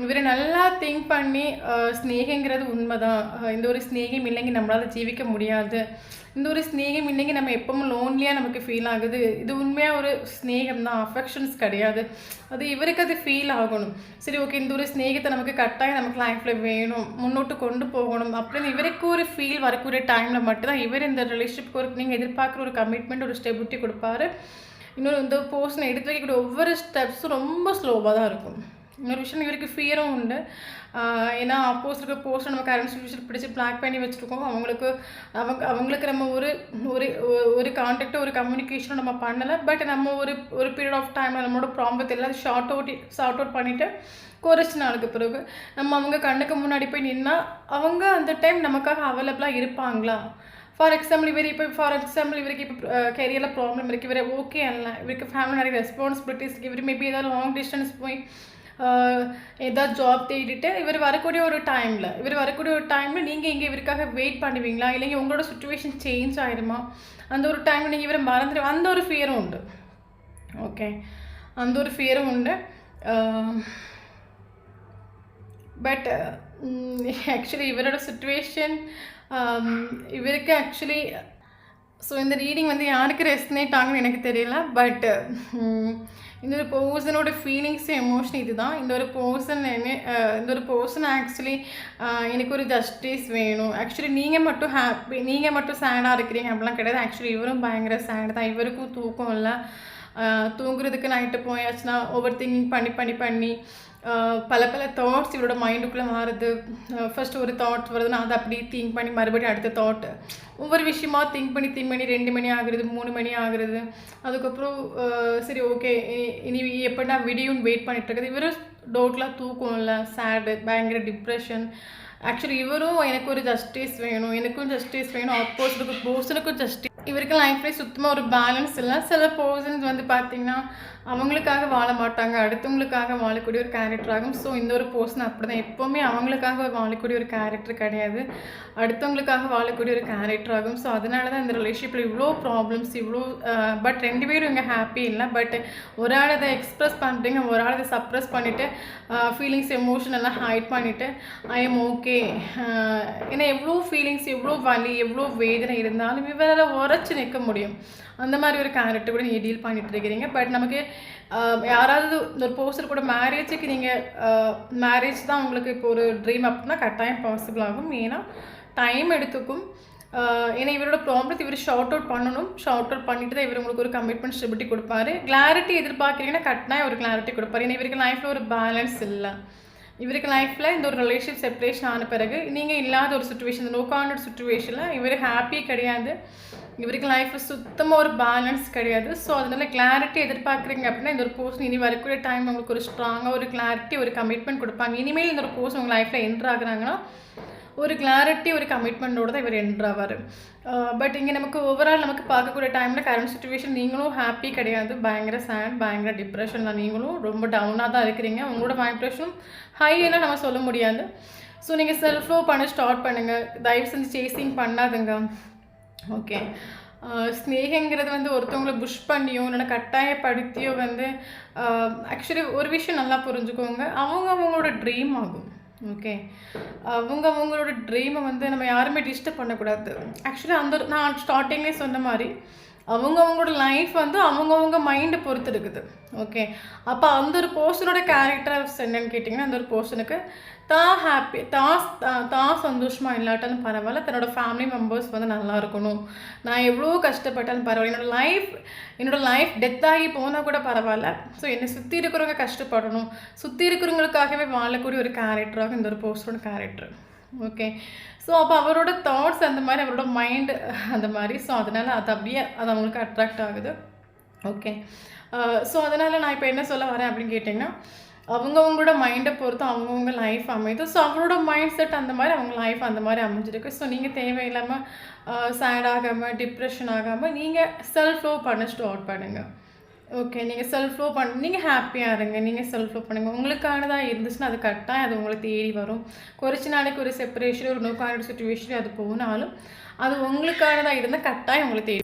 இவர் நல்லா திங்க் பண்ணி ஸ்நேகங்கிறது உண்மைதான், இந்த ஒரு ஸ்நேகம் இல்லைங்க நம்மளால் ஜீவிக்க முடியாது, இந்த ஒரு ஸ்நேகம் இல்லைங்க நம்ம எப்பவும் லோன்லியாக நமக்கு ஃபீல் ஆகுது, இது உண்மையாக ஒரு ஸ்நேகம் தான், அஃபெக்ஷன்ஸ் கிடையாது. அது இவருக்கு அது ஃபீல் ஆகணும். சரி, ஓகே, இந்த ஒரு ஸ்நேகத்தை நமக்கு கட்டாயம் நமக்கு லைஃப்பில் வேணும், முன்னோட்டு கொண்டு போகணும் அப்படின்னு இவருக்கு ஒரு ஃபீல் வரக்கூடிய டைமில் மட்டும்தான் இவர் இந்த ரிலேஷன்ஷிப்க்கு ஒரு நீங்கள் எதிர்பார்க்குற ஒரு கமிட்மெண்ட், ஒரு ஸ்டெபிலிட்டி கொடுப்பாரு. இன்னொரு இந்த பர்சனை எடுத்து வைக்கக்கூடிய ஒவ்வொரு ஸ்டெப்ஸும் ரொம்ப ஸ்லோவாக தான் இருக்கும். இன்னொரு விஷயம், இவருக்கு ஃபியரும் உண்டு. ஏன்னா ஆப்போசிட் பர்சன் நம்ம கரண்ட் சுச்சுவேஷன் பிடிச்சி பிளாக் பண்ணி வச்சுருக்கோம். அவங்களுக்கு நம்ம ஒரு கான்டாக்டோ ஒரு கம்யூனிகேஷனோ நம்ம பண்ணலை. பட் நம்ம ஒரு பீரியட் ஆஃப் டைமில் நம்மளோட ப்ராப்ளத்தை எல்லாம் ஷார்ட் அவுட் பண்ணிவிட்டு குறைச்சி நாளுக்கு பிறகு நம்ம அவங்க கண்ணுக்கு முன்னாடி போய் நின்னால் அவங்க அந்த டைம் நமக்காக அவைலபிளாக இருப்பாங்களா? ஃபார் எக்ஸாம்பிள் இவருக்கு இப்போ கெரியரில் ப்ராப்ளம் இருக்குது, இவர் ஓகே அல்ல, இவருக்கு ஃபேமிலி நிறைய ரெஸ்பான்சிபிலிட்டிஸ் இருக்குது, இவர் மேபி ஏதாவது லாங் டிஸ்டன்ஸ் போய் ஏதாவது ஜாப் தேடிட்டு இவர் வரக்கூடிய ஒரு டைமில் நீங்கள் இங்கே இவருக்காக வெயிட் பண்ணுவீங்களா? இல்லைங்க உங்களோட சுச்சுவேஷன் சேஞ்ச் ஆகிடுமா? அந்த ஒரு டைமில் நீங்கள் இவரை மறந்துடு, அந்த ஒரு ஃபியரும் உண்டு, ஓகே. அந்த ஒரு ஃபியரும் உண்டு. பட் ஆக்சுவலி இவரோட சுச்சுவேஷன் இவருக்கு ஆக்சுவலி ஸோ இந்த ரீடிங் யாருக்கு ரெஸ்னேட் ஆகுன்னு எனக்கு தெரியல. பட் இந்த ஒரு பர்சனோட ஃபீலிங்ஸு எமோஷன் இது தான். இந்த ஒரு பர்சன் ஆக்சுவலி எனக்கு ஒரு ஜஸ்டிஸ் வேணும். ஆக்சுவலி நீங்கள் மட்டும் சேடாக இருக்கிறீங்க அப்படிலாம் கிடையாது. ஆக்சுவலி இவரும் பயங்கர சேடு தான். இவருக்கும் தூக்கம் இல்லை. தூங்குறதுக்கு நைட்டு போயாச்சுன்னா ஓவர் திங்கிங் பண்ணி பல தாட்ஸ் இவரோட மைண்டுக்குள்ளே மாறுது. ஃபஸ்ட்டு ஒரு தாட் வருதுன்னா அதை அப்படியே திங்க் பண்ணி மறுபடியும் அடுத்த தாட், ஒவ்வொரு விஷயமா திங்க் பண்ணி 2 மணி ஆகுறது, 3 மணி ஆகுறது. அதுக்கப்புறம் சரி ஓகே இனி எப்படின்னா விடியும்னு வெயிட் பண்ணிட்டுருக்குது. இவரும் டோட்டலாக தூக்கம் இல்லை, சேடு, பயங்கர டிப்ரெஷன். ஆக்சுவலி இவரும் எனக்கு ஒரு ஜஸ்டிஸ் வேணும், ஆப்போசிட்டுக்கு பர்சனுக்கும் ஜஸ்டிஸ். இவருக்கு லைஃப்லேயே சுத்தமாக ஒரு பேலன்ஸ் இல்லை. சில பர்சன்ஸ் பார்த்திங்கன்னா அவங்களுக்காக வாழ மாட்டாங்க, அடுத்தவங்களுக்காக வாழக்கூடிய ஒரு கேரக்டர் ஆகும். ஸோ இந்த ஒரு பர்சன் அப்படி தான், எப்போவுமே அவங்களுக்காக வாழக்கூடிய ஒரு கேரக்டர் கிடையாது, அடுத்தவங்களுக்காக வாழக்கூடிய ஒரு கேரக்டர் ஆகும். ஸோ அதனால தான் இந்த ரிலேஷன்ஷிப்பில் இவ்வளோ ப்ராப்ளம்ஸ், இவ்வளோ பட் 2 பேரும் இங்கே ஹாப்பி இல்லை. பட் ஒரு ஆள் அதை எக்ஸ்ப்ரெஸ் பண்ணுறீங்க, ஒரு ஆள் அதை சப்ரெஸ் பண்ணிவிட்டு ஃபீலிங்ஸ் எமோஷன் எல்லாம் ஹைட் பண்ணிவிட்டு ஐ எம் ஓகே. ஏன்னா எவ்வளோ ஃபீலிங்ஸ், எவ்வளோ வலி, எவ்வளோ வேதனை இருந்தாலும் இவரால் உரைச்சி நிற்க முடியும். அந்த மாதிரி ஒரு கேரக்டர் கூட நீங்கள் டீல் பண்ணிட்டு இருக்கிறீங்க. பட் நமக்கு யாராவது ஒரு பர்சன் கூட மேரேஜுக்கு நீங்கள் மேரேஜ் தான் உங்களுக்கு இப்போ ஒரு ட்ரீம் அப்படின்னா கட்டாயம் பாசிபிள் ஆகும். ஏன்னா டைம் எடுத்துக்கும். ஏன்னா இவரோட ப்ராப்ளத்தை இவர் ஷார்ட் அவுட் பண்ணணும். ஷார்ட் அவுட் பண்ணிட்டு தான் இவர் உங்களுக்கு ஒரு கமிட்மெண்ட் ஸ்டெபிலிட்டி கொடுப்பாரு. கிளாரிட்டி எதிர்பார்க்குறீங்கன்னா கட்டாயம் ஒரு கிளாரிட்டி கொடுப்பாரு. ஏன்னா இவருக்கு லைஃப்பில் ஒரு பேலன்ஸ் இல்லை. இவருக்கு லைஃப்பில் இந்த ஒரு ரிலேஷன் செப்பரேஷன் ஆன பிறகு நீங்கள் இல்லாத ஒரு சுச்சுவேஷன், நோ கான்டக்ட் சுச்சுவேஷனில் இவர் ஹாப்பி கிடையாது. இவருக்கு லைஃப்பில் சுத்தமாக ஒரு பேலன்ஸ் கிடையாது. ஸோ அதனால கிளாரிட்டி எதிர்பார்க்குறீங்க அப்படின்னா இந்த ஒரு பர்சன் இனி வரக்கூடிய டைம் உங்களுக்கு ஒரு ஸ்ட்ராங்காக ஒரு கிளாரிட்டி, ஒரு கமிட்மெண்ட் கொடுப்பாங்க. இனிமேல் இந்த ஒரு பர்சன் உங்கள் லைஃப்பில் என்ட்ரு ஆகுறாங்கன்னா ஒரு கிளாரிட்டி, ஒரு கமிட்மெண்ட்டோடு தான் இவர் என்ட்ரு ஆவார். பட் இங்கே நமக்கு ஓவரால் நமக்கு பார்க்கக்கூடிய டைமில் கரண்ட் சுச்சுவேஷன் நீங்களும் ஹாப்பி கிடையாது, பயங்கர சேட், பயங்கர டிப்ரெஷன் தான், நீங்களும் ரொம்ப டவுனாக தான் இருக்கிறீங்க. உங்களோட வைப்ரேஷனும் ஹையெல்லாம் நம்ம சொல்ல முடியாது. ஸோ நீங்கள் செல்ஃப் லவ் பண்ண ஸ்டார்ட் பண்ணுங்கள். தயவு செஞ்சு சேசிங் பண்ணாதுங்க. ஓகே, ஸ்னேகங்கிறது வந்து ஒருத்தவங்களை புஷ் பண்ணியோ இல்லைன்னா கட்டாயப்படுத்தியோ வந்து ஆக்சுவலி ஒரு விஷயம் நல்லா புரிஞ்சுக்கோங்க, அவங்களோட ட்ரீம் ஆகும். ஓகே, அவங்களோட ட்ரீமை வந்து நம்ம யாருமே டிஸ்டர்ப் பண்ணக்கூடாது. ஆக்சுவலி நான் ஸ்டார்டிங்லேயே சொன்ன மாதிரி அவங்களோட லைஃப் வந்து அவங்கவுங்க மைண்டை பொறுத்து இருக்குது. ஓகே, அப்போ அந்த ஒரு பர்சனோட கேரக்டர்ஸ் என்னன்னு கேட்டிங்கன்னா, அந்த ஒரு பர்சனுக்கு தான் ஹாப்பி, தான் சந்தோஷமாக இல்லாட்டாலும் பரவாயில்ல, தன்னோட ஃபேமிலி மெம்பர்ஸ் வந்து நல்லா இருக்கணும், நான் எவ்வளோ கஷ்டப்பட்டாலும் பரவாயில்ல, என்னோட லைஃப் டெத் ஆகி போனால் கூட பரவாயில்ல, ஸோ என்னை சுற்றி இருக்கிறவங்க கஷ்டப்படணும், சுற்றி இருக்கிறவங்களுக்காகவே வாழக்கூடிய ஒரு கேரக்டராக இந்த ஒரு பர்சனோட கேரக்டர். ஓகே, ஸோ அப்போ அவரோட தாட்ஸ் அந்த மாதிரி, அவரோட மைண்டு அந்த மாதிரி. ஸோ அதனால் அது அவங்களுக்கு அட்ராக்ட் ஆகுது. ஓகே, ஸோ அதனால் நான் இப்போ என்ன சொல்ல வரேன் அப்படின்னு கேட்டிங்கன்னா, அவங்கவுங்களோட மைண்டை பொறுத்து அவங்கவுங்க லைஃப் அமையுது. ஸோ அவரோட மைண்ட் செட் அந்த மாதிரி, அவங்க லைஃப் அந்த மாதிரி அமைஞ்சிருக்கு. ஸோ நீங்கள் தேவையில்லாமல் சேட் ஆகாமல், டிப்ரெஷன் ஆகாமல் நீங்கள் செல்ஃப் லவ் பண்ண ஸ்டார்ட் பண்ணுங்கள். ஓகே, நீங்கள் செல்ஃப் லவ் நீங்கள் ஹாப்பியாக இருங்க, நீங்கள் செல்ஃப் லவ் பண்ணுங்கள். உங்களுக்கானதாக இருந்துச்சுன்னா அது கரெக்டாக அது உங்களுக்கு தேடி வரும். குறைச்சி நாளைக்கு ஒரு செப்பரேஷன், ஒரு நோ கான்டக்ட் சுச்சுவேஷன் அது போனாலும் அது உங்களுக்கானதாக இருந்தால் கரெக்டாக உங்களுக்கு தேடி.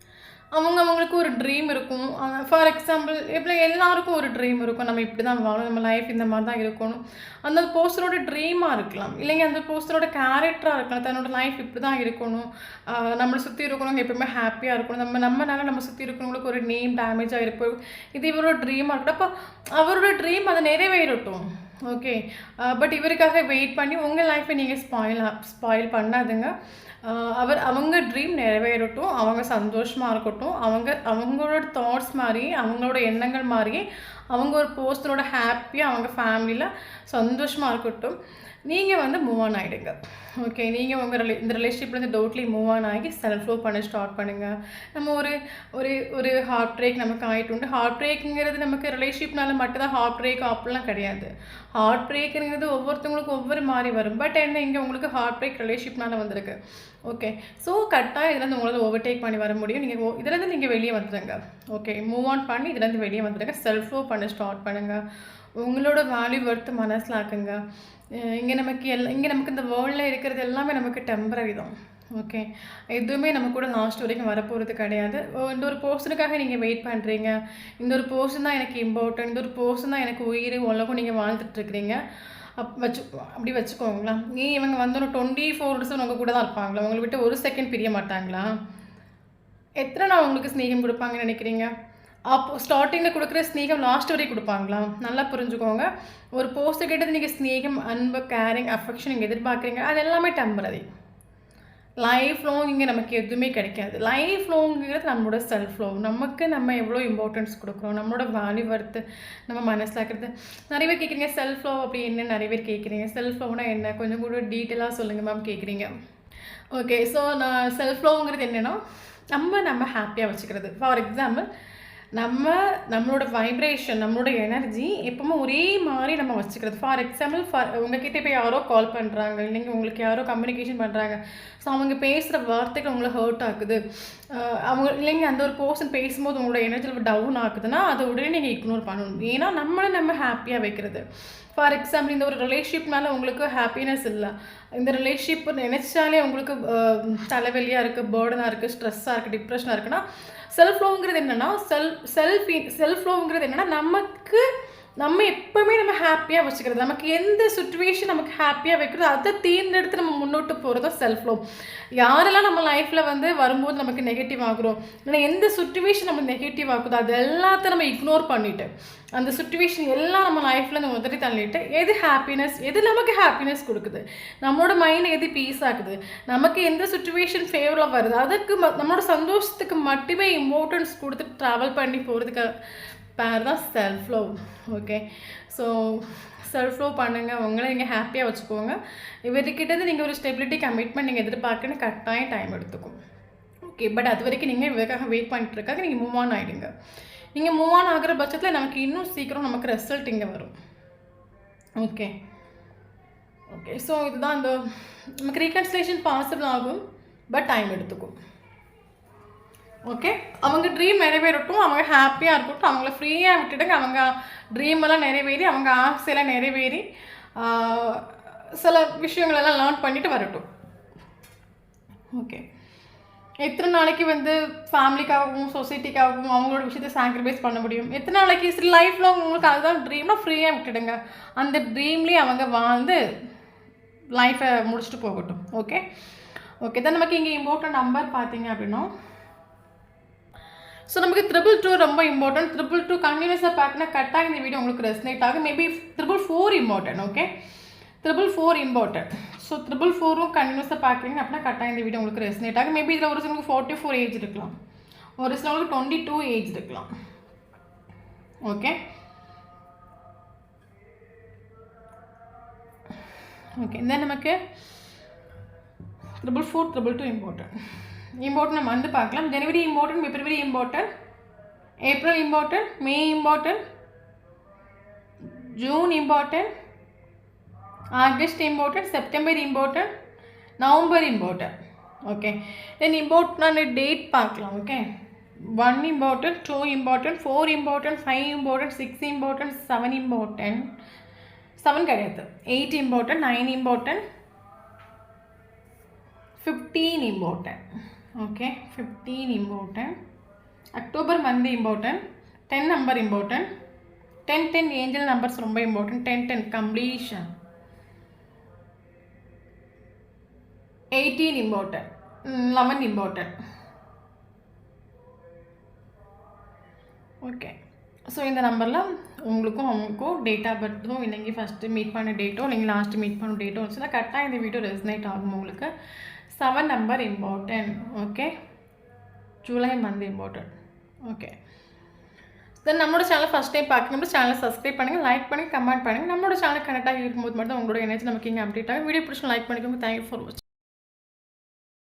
அவங்களுக்கு ஒரு ட்ரீம் இருக்கும். ஃபார் எக்ஸாம்பிள் இப்போ எல்லாருக்கும் ஒரு ட்ரீம் இருக்கும், நம்ம இப்படி தான் வாழணும், நம்ம லைஃப் இந்த மாதிரி தான் இருக்கணும். அந்த பர்சனோட ட்ரீமாக இருக்கலாம், இல்லைங்க அந்த பர்சனோட கேரக்டராக இருக்கலாம், தன்னோட லைஃப் இப்படி தான் இருக்கணும், நம்மளை சுற்றி இருக்கிறவங்க எப்பவுமே ஹாப்பியாக இருக்கணும், நம்மனால நம்ம சுற்றி இருக்கிறவங்களுக்கு ஒரு நேம் டேமேஜாக இருப்போம், இது இவரோட ட்ரீமாக இருக்கட்டும். அப்போ அவரோட ட்ரீம் அதை நிறைவேறட்டும். ஓகே, பட் இவருக்காக வெயிட் பண்ணி உங்கள் லைஃப்பை நீங்கள் ஸ்பாயில் பண்ணாதுங்க. அவங்க ட்ரீம் நிறைவேறட்டும், அவங்க சந்தோஷமாக இருக்கட்டும், அவங்களோட தாட்ஸ் மாதிரி, அவங்களோட எண்ணங்கள் மாதிரி அவங்க ஒரு பர்சனோட ஹாப்பியாக அவங்க ஃபேமிலியில் சந்தோஷமாக இருக்கட்டும். நீங்கள் வந்து மூவ் ஆன் ஆகிடுங்க. ஓகே, நீங்கள் இந்த ரிலேஷன்ஷிப்லேருந்து டோட்லி மூவ் ஆன் ஆகி செல்ஃப் லவ் பண்ண ஸ்டார்ட் பண்ணுங்கள். நம்ம ஒரு ஹார்ட் பிரேக் நமக்கு ஆகிட்டு, ஹார்ட் பிரேக்குங்கிறது நமக்கு ரிலேஷன்ஷிப்னால மட்டும்தான் ஹார்ட் பிரேக் அப்படிலாம் கிடையாது. ஹார்ட் பிரேக்குங்கிறது ஒவ்வொருத்தவங்களுக்கும் ஒவ்வொரு மாதிரி வரும். பட் என்ன, இங்கே உங்களுக்கு ஹார்ட் பிரேக் ரிலேஷன்ஷிப்னால வந்திருக்கு. ஓகே, ஸோ கரெக்டாக இதுலேருந்து உங்களால் ஓவர்டேக் பண்ணி வர முடியும். இதுலேருந்து நீங்கள் வெளியே வந்துடுங்க. ஓகே, மூவ் ஆன் பண்ணி இதுலேருந்து வெளியே வந்துடுங்க. செல்ஃப் லவ் பண்ண ஸ்டார்ட் பண்ணுங்கள். உங்களோட வேல்யூ ஒர்த்து மனசில் ஆக்குங்க. இங்கே நமக்கு இந்த வேர்ல்டில் இருக்கிறது எல்லாமே நமக்கு டெம்பரரி தான். ஓகே, எதுவுமே நம்ம கூட லாஸ்ட் வரைக்கும் வரப்போகிறது கிடையாது. இந்த ஒரு பர்சனுக்காக நீங்கள் வெயிட் பண்ணுறீங்க, இந்த ஒரு பர்சன் தான் எனக்கு இம்பார்ட்டன்ட், இந்த ஒரு பர்சன் தான் எனக்கு உயிர் உலகம் நீங்கள் வாழ்ந்துட்டுருக்கிறீங்க. அப்படி வச்சுக்கோங்களா. இவங்க வந்து ஒரு 24 hours உங்கள் கூட தான் இருப்பாங்களா? உங்களை விட்டு ஒரு செகண்ட் பிரிய மாட்டாங்களா? எத்தனை நாள் உங்களுக்கு ஸ்நேகம் கொடுப்பாங்கன்னு நினைக்கிறீங்க? அப்போ ஸ்டார்டிங்கில் கொடுக்குற ஸ்நேகம் லாஸ்ட் வரைக்கும் கொடுப்பாங்களா? நல்லா புரிஞ்சுக்கோங்க. ஒரு போஸ்ட்டு கேட்டது நீங்கள் ஸ்நேகம், அன்பு, கேரிங், அஃபெக்ஷன் நீங்கள் எதிர்பார்க்குறீங்க, அது எல்லாமே டெம்பரரி. லைஃப் லாங் இங்கே நமக்கு எதுவுமே கிடைக்காது. லைஃப் லாங்குங்கிறது நம்மளோட செல்ஃப் லவ். நம்ம எவ்வளோ இம்பார்ட்டன்ஸ் கொடுக்குறோம், நம்மளோட வேல்யூ வர்த்து நம்ம மனசில் இருக்கிறது. நிறைய பேர் கேட்குறீங்க செல்ஃப் லவ் அப்படி என்ன, நிறைய பேர் கேட்குறீங்க செல்ஃப் லவ்னா என்ன, கொஞ்சம் கூட டீட்டெயிலாக சொல்லுங்கள் மேம் கேட்குறீங்க. ஓகே, ஸோ நான் செல்ஃப் லவ்ங்கிறது என்னென்னா நம்ம ஹாப்பியாக வச்சுக்கிறது. ஃபார் எக்ஸாம்பிள் நம்மளோட வைப்ரேஷன், நம்மளோட எனர்ஜி எப்பவுமே ஒரே மாதிரி நம்ம வச்சுக்கிறது. ஃபார் எக்ஸாம்பிள், உங்ககிட்ட இப்போ யாரோ கால் பண்ணுறாங்க, இல்லைங்க உங்களுக்கு யாரோ கம்யூனிகேஷன் பண்ணுறாங்க. ஸோ அவங்க பேசுகிற வார்த்தைகள் உங்களை ஹர்ட் ஆகுது, அவங்க இல்லைங்க அந்த ஒரு பர்சன் பேசும்போது உங்களோட எனர்ஜி டவுன் ஆகுதுன்னா அதை உடனே நீங்கள் இக்னோர் பண்ணணும். ஏன்னா நம்ம ஹாப்பியாக வைக்கிறது. ஃபார் எக்ஸாம்பிள், இந்த ஒரு ரிலேஷன்ஷிப் மேலே உங்களுக்கு ஹாப்பினஸ் இல்லை, இந்த ரிலேஷன்ஷிப் நினச்சாலே உங்களுக்கு தலைவலியாக இருக்குது, பேர்டனாக இருக்குது, ஸ்ட்ரெஸ்ஸாக இருக்குது, டிப்ரெஷனாக இருக்குன்னா, செல்ஃப் லவ்ங்கிறது என்னென்னா செல்ஃப் லவ்ங்கிறது என்னென்னா நம்ம எப்போவுமே நம்ம ஹாப்பியாக வச்சுக்கிறது. நமக்கு எந்த சுச்சுவேஷன் நமக்கு ஹாப்பியாக வைக்கிறதோ அதை தேர்ந்தெடுத்து நம்ம முன்னோட்டு போகிறதோ செல்ஃப் லவ். யாரெல்லாம் நம்ம லைஃப்பில் வரும்போது நமக்கு நெகட்டிவ் ஆகுறோம், இல்லைன்னா எந்த சுச்சுவேஷன் நம்ம நெகட்டிவ் ஆகுதோ அது எல்லாத்தையும் நம்ம இக்னோர் பண்ணிவிட்டு, அந்த சுச்சுவேஷன் எல்லாம் நம்ம லைஃப்பில் நம்ம உதறி தள்ளிட்டு, எது ஹாப்பினஸ், எது நமக்கு ஹாப்பினஸ் கொடுக்குது, நம்மளோட மைண்ட் எது பீஸ் ஆகுது, நமக்கு எந்த சுச்சுவேஷன் ஃபேவராக வருது, அதுக்கு நம்மளோட சந்தோஷத்துக்கு மட்டுமே இம்பார்ட்டன்ஸ் கொடுத்து ட்ராவல் பண்ணி போகிறதுக்கு பேர் தான் self love. Okay, so self love பண்ணுங்கள், உங்களை நீங்கள் ஹாப்பியாக வச்சுக்கோங்க. இவர்கிட்ட நீங்கள் ஒரு ஸ்டெபிலிட்டி கமிட்மெண்ட் நீங்கள் எதிர்பார்க்கணும், கட்டாயம் டைம் எடுத்துக்கும். ஓகே, பட் அது வரைக்கும் நீங்கள் இவருக்காக வெயிட் பண்ணிட்டுருக்காங்க, நீங்கள் மூவ் ஆன் ஆகிடுங்க. நீங்கள் மூவ் ஆன் ஆகிற பட்சத்தில் நமக்கு இன்னும் சீக்கிரம் நமக்கு ரிசல்ட் இங்கே வரும். ஓகே, ஸோ இதுதான் இந்த நமக்கு ரீகன்சிலேஷன் பாசிபிள் ஆகும், பட் டைம் எடுத்துக்கும். ஓகே, அவங்க ட்ரீம் நிறைவேறட்டும், அவங்க ஹாப்பியாக இருக்கட்டும், அவங்கள ஃப்ரீயாக விட்டுடுங்க. அவங்க ட்ரீமெல்லாம் நிறைவேறி, அவங்க ஆசையெல்லாம் நிறைவேறி சில விஷயங்களெல்லாம் லேர்ன் பண்ணிவிட்டு வரட்டும். ஓகே, எத்தனை நாளைக்கு ஃபேமிலிக்காகவும் சொசைட்டிக்காகவும் அவங்களோட விஷயத்தை சாக்ரிஃபைஸ் பண்ண முடியும்? எத்தனை நாளைக்கு லைஃப்பில் உங்களுக்கு அதுதான் ட்ரீம்னா ஃப்ரீயாக விட்டுடுங்க. அந்த ட்ரீம்லேயே அவங்க லைஃப்பை முடிச்சுட்டு போகட்டும். ஓகே தான். நமக்கு இங்கே இம்பார்ட்டன்ட் நம்பர் பார்த்தீங்க அப்படின்னா, ஸோ நமக்கு 222 ரொம்ப இம்பார்ட்டன்ட். 222 கண்டினியூஸாக பார்த்தினா கட்டாக இந்த வீடியோ உங்களுக்கு ரெசனேட் ஆகும். Maybe 444 important. Okay, 444 important. So 444 கண்டினியூஸாக பார்க்குறீங்க அப்படின்னா கட்டாக இந்த வீடியோ உங்களுக்கு ரெசனேட் ஆகும். மேபி இதில் ஒரு சிலருக்கு 44 ஏஜ் இருக்கலாம், ஒரு சிலருக்கு 22 ஏஜ் இருக்கலாம். ஓகே, இந்த நமக்கு 444 222 இம்பார்ட்டன்ட் நம்ம பார்க்கலாம். January important, February important, April important, May important, June important, August important, September important, November important. Okay, then important date பார்க்கலாம். Okay, 1 important, 2 important, 4 important, 5 important, 6 important, 7 important, 7 கிடையாது, 8 important, 9 important, 15 important. Okay, 15 important. October month important, 10 number important, 10 angel numbers ரொம்ப important, 10 completion, 18 important, 11 important. Okay, so இந்த நம்பரில் உங்களுக்கும் அவங்களுக்கும் date of பர்த்தும் இல்லைங்க first meet பண்ண டேட்டோ இல்லைங்க லாஸ்ட்டு மீட் பண்ண டேட்டோ வச்சுன்னா கரெக்டாக இந்த வீடியோ ரெசனேட் ஆகும் உங்களுக்கு. 7 number important. Okay, July month important. Okay, then நம்மளோட சேனல் ஃபஸ்ட் டைம் பார்க்க நம்மளோட சேனலை சப்ஸ்கிரைப் பண்ணுங்கள், லைக் பண்ணுங்கள், கமெண்ட் பண்ணுங்கள். நம்மளோட சேனல் கனெக்டாக இருக்கும்போது மட்டும் உங்களோட எனர்ஜி நமக்கு இங்கே அப்டேட் ஆகும். வீடியோ பிடிச்சி லைக் பண்ணிக்கோங்க. தேங்க்யூ ஃபார் வாட்சிங்.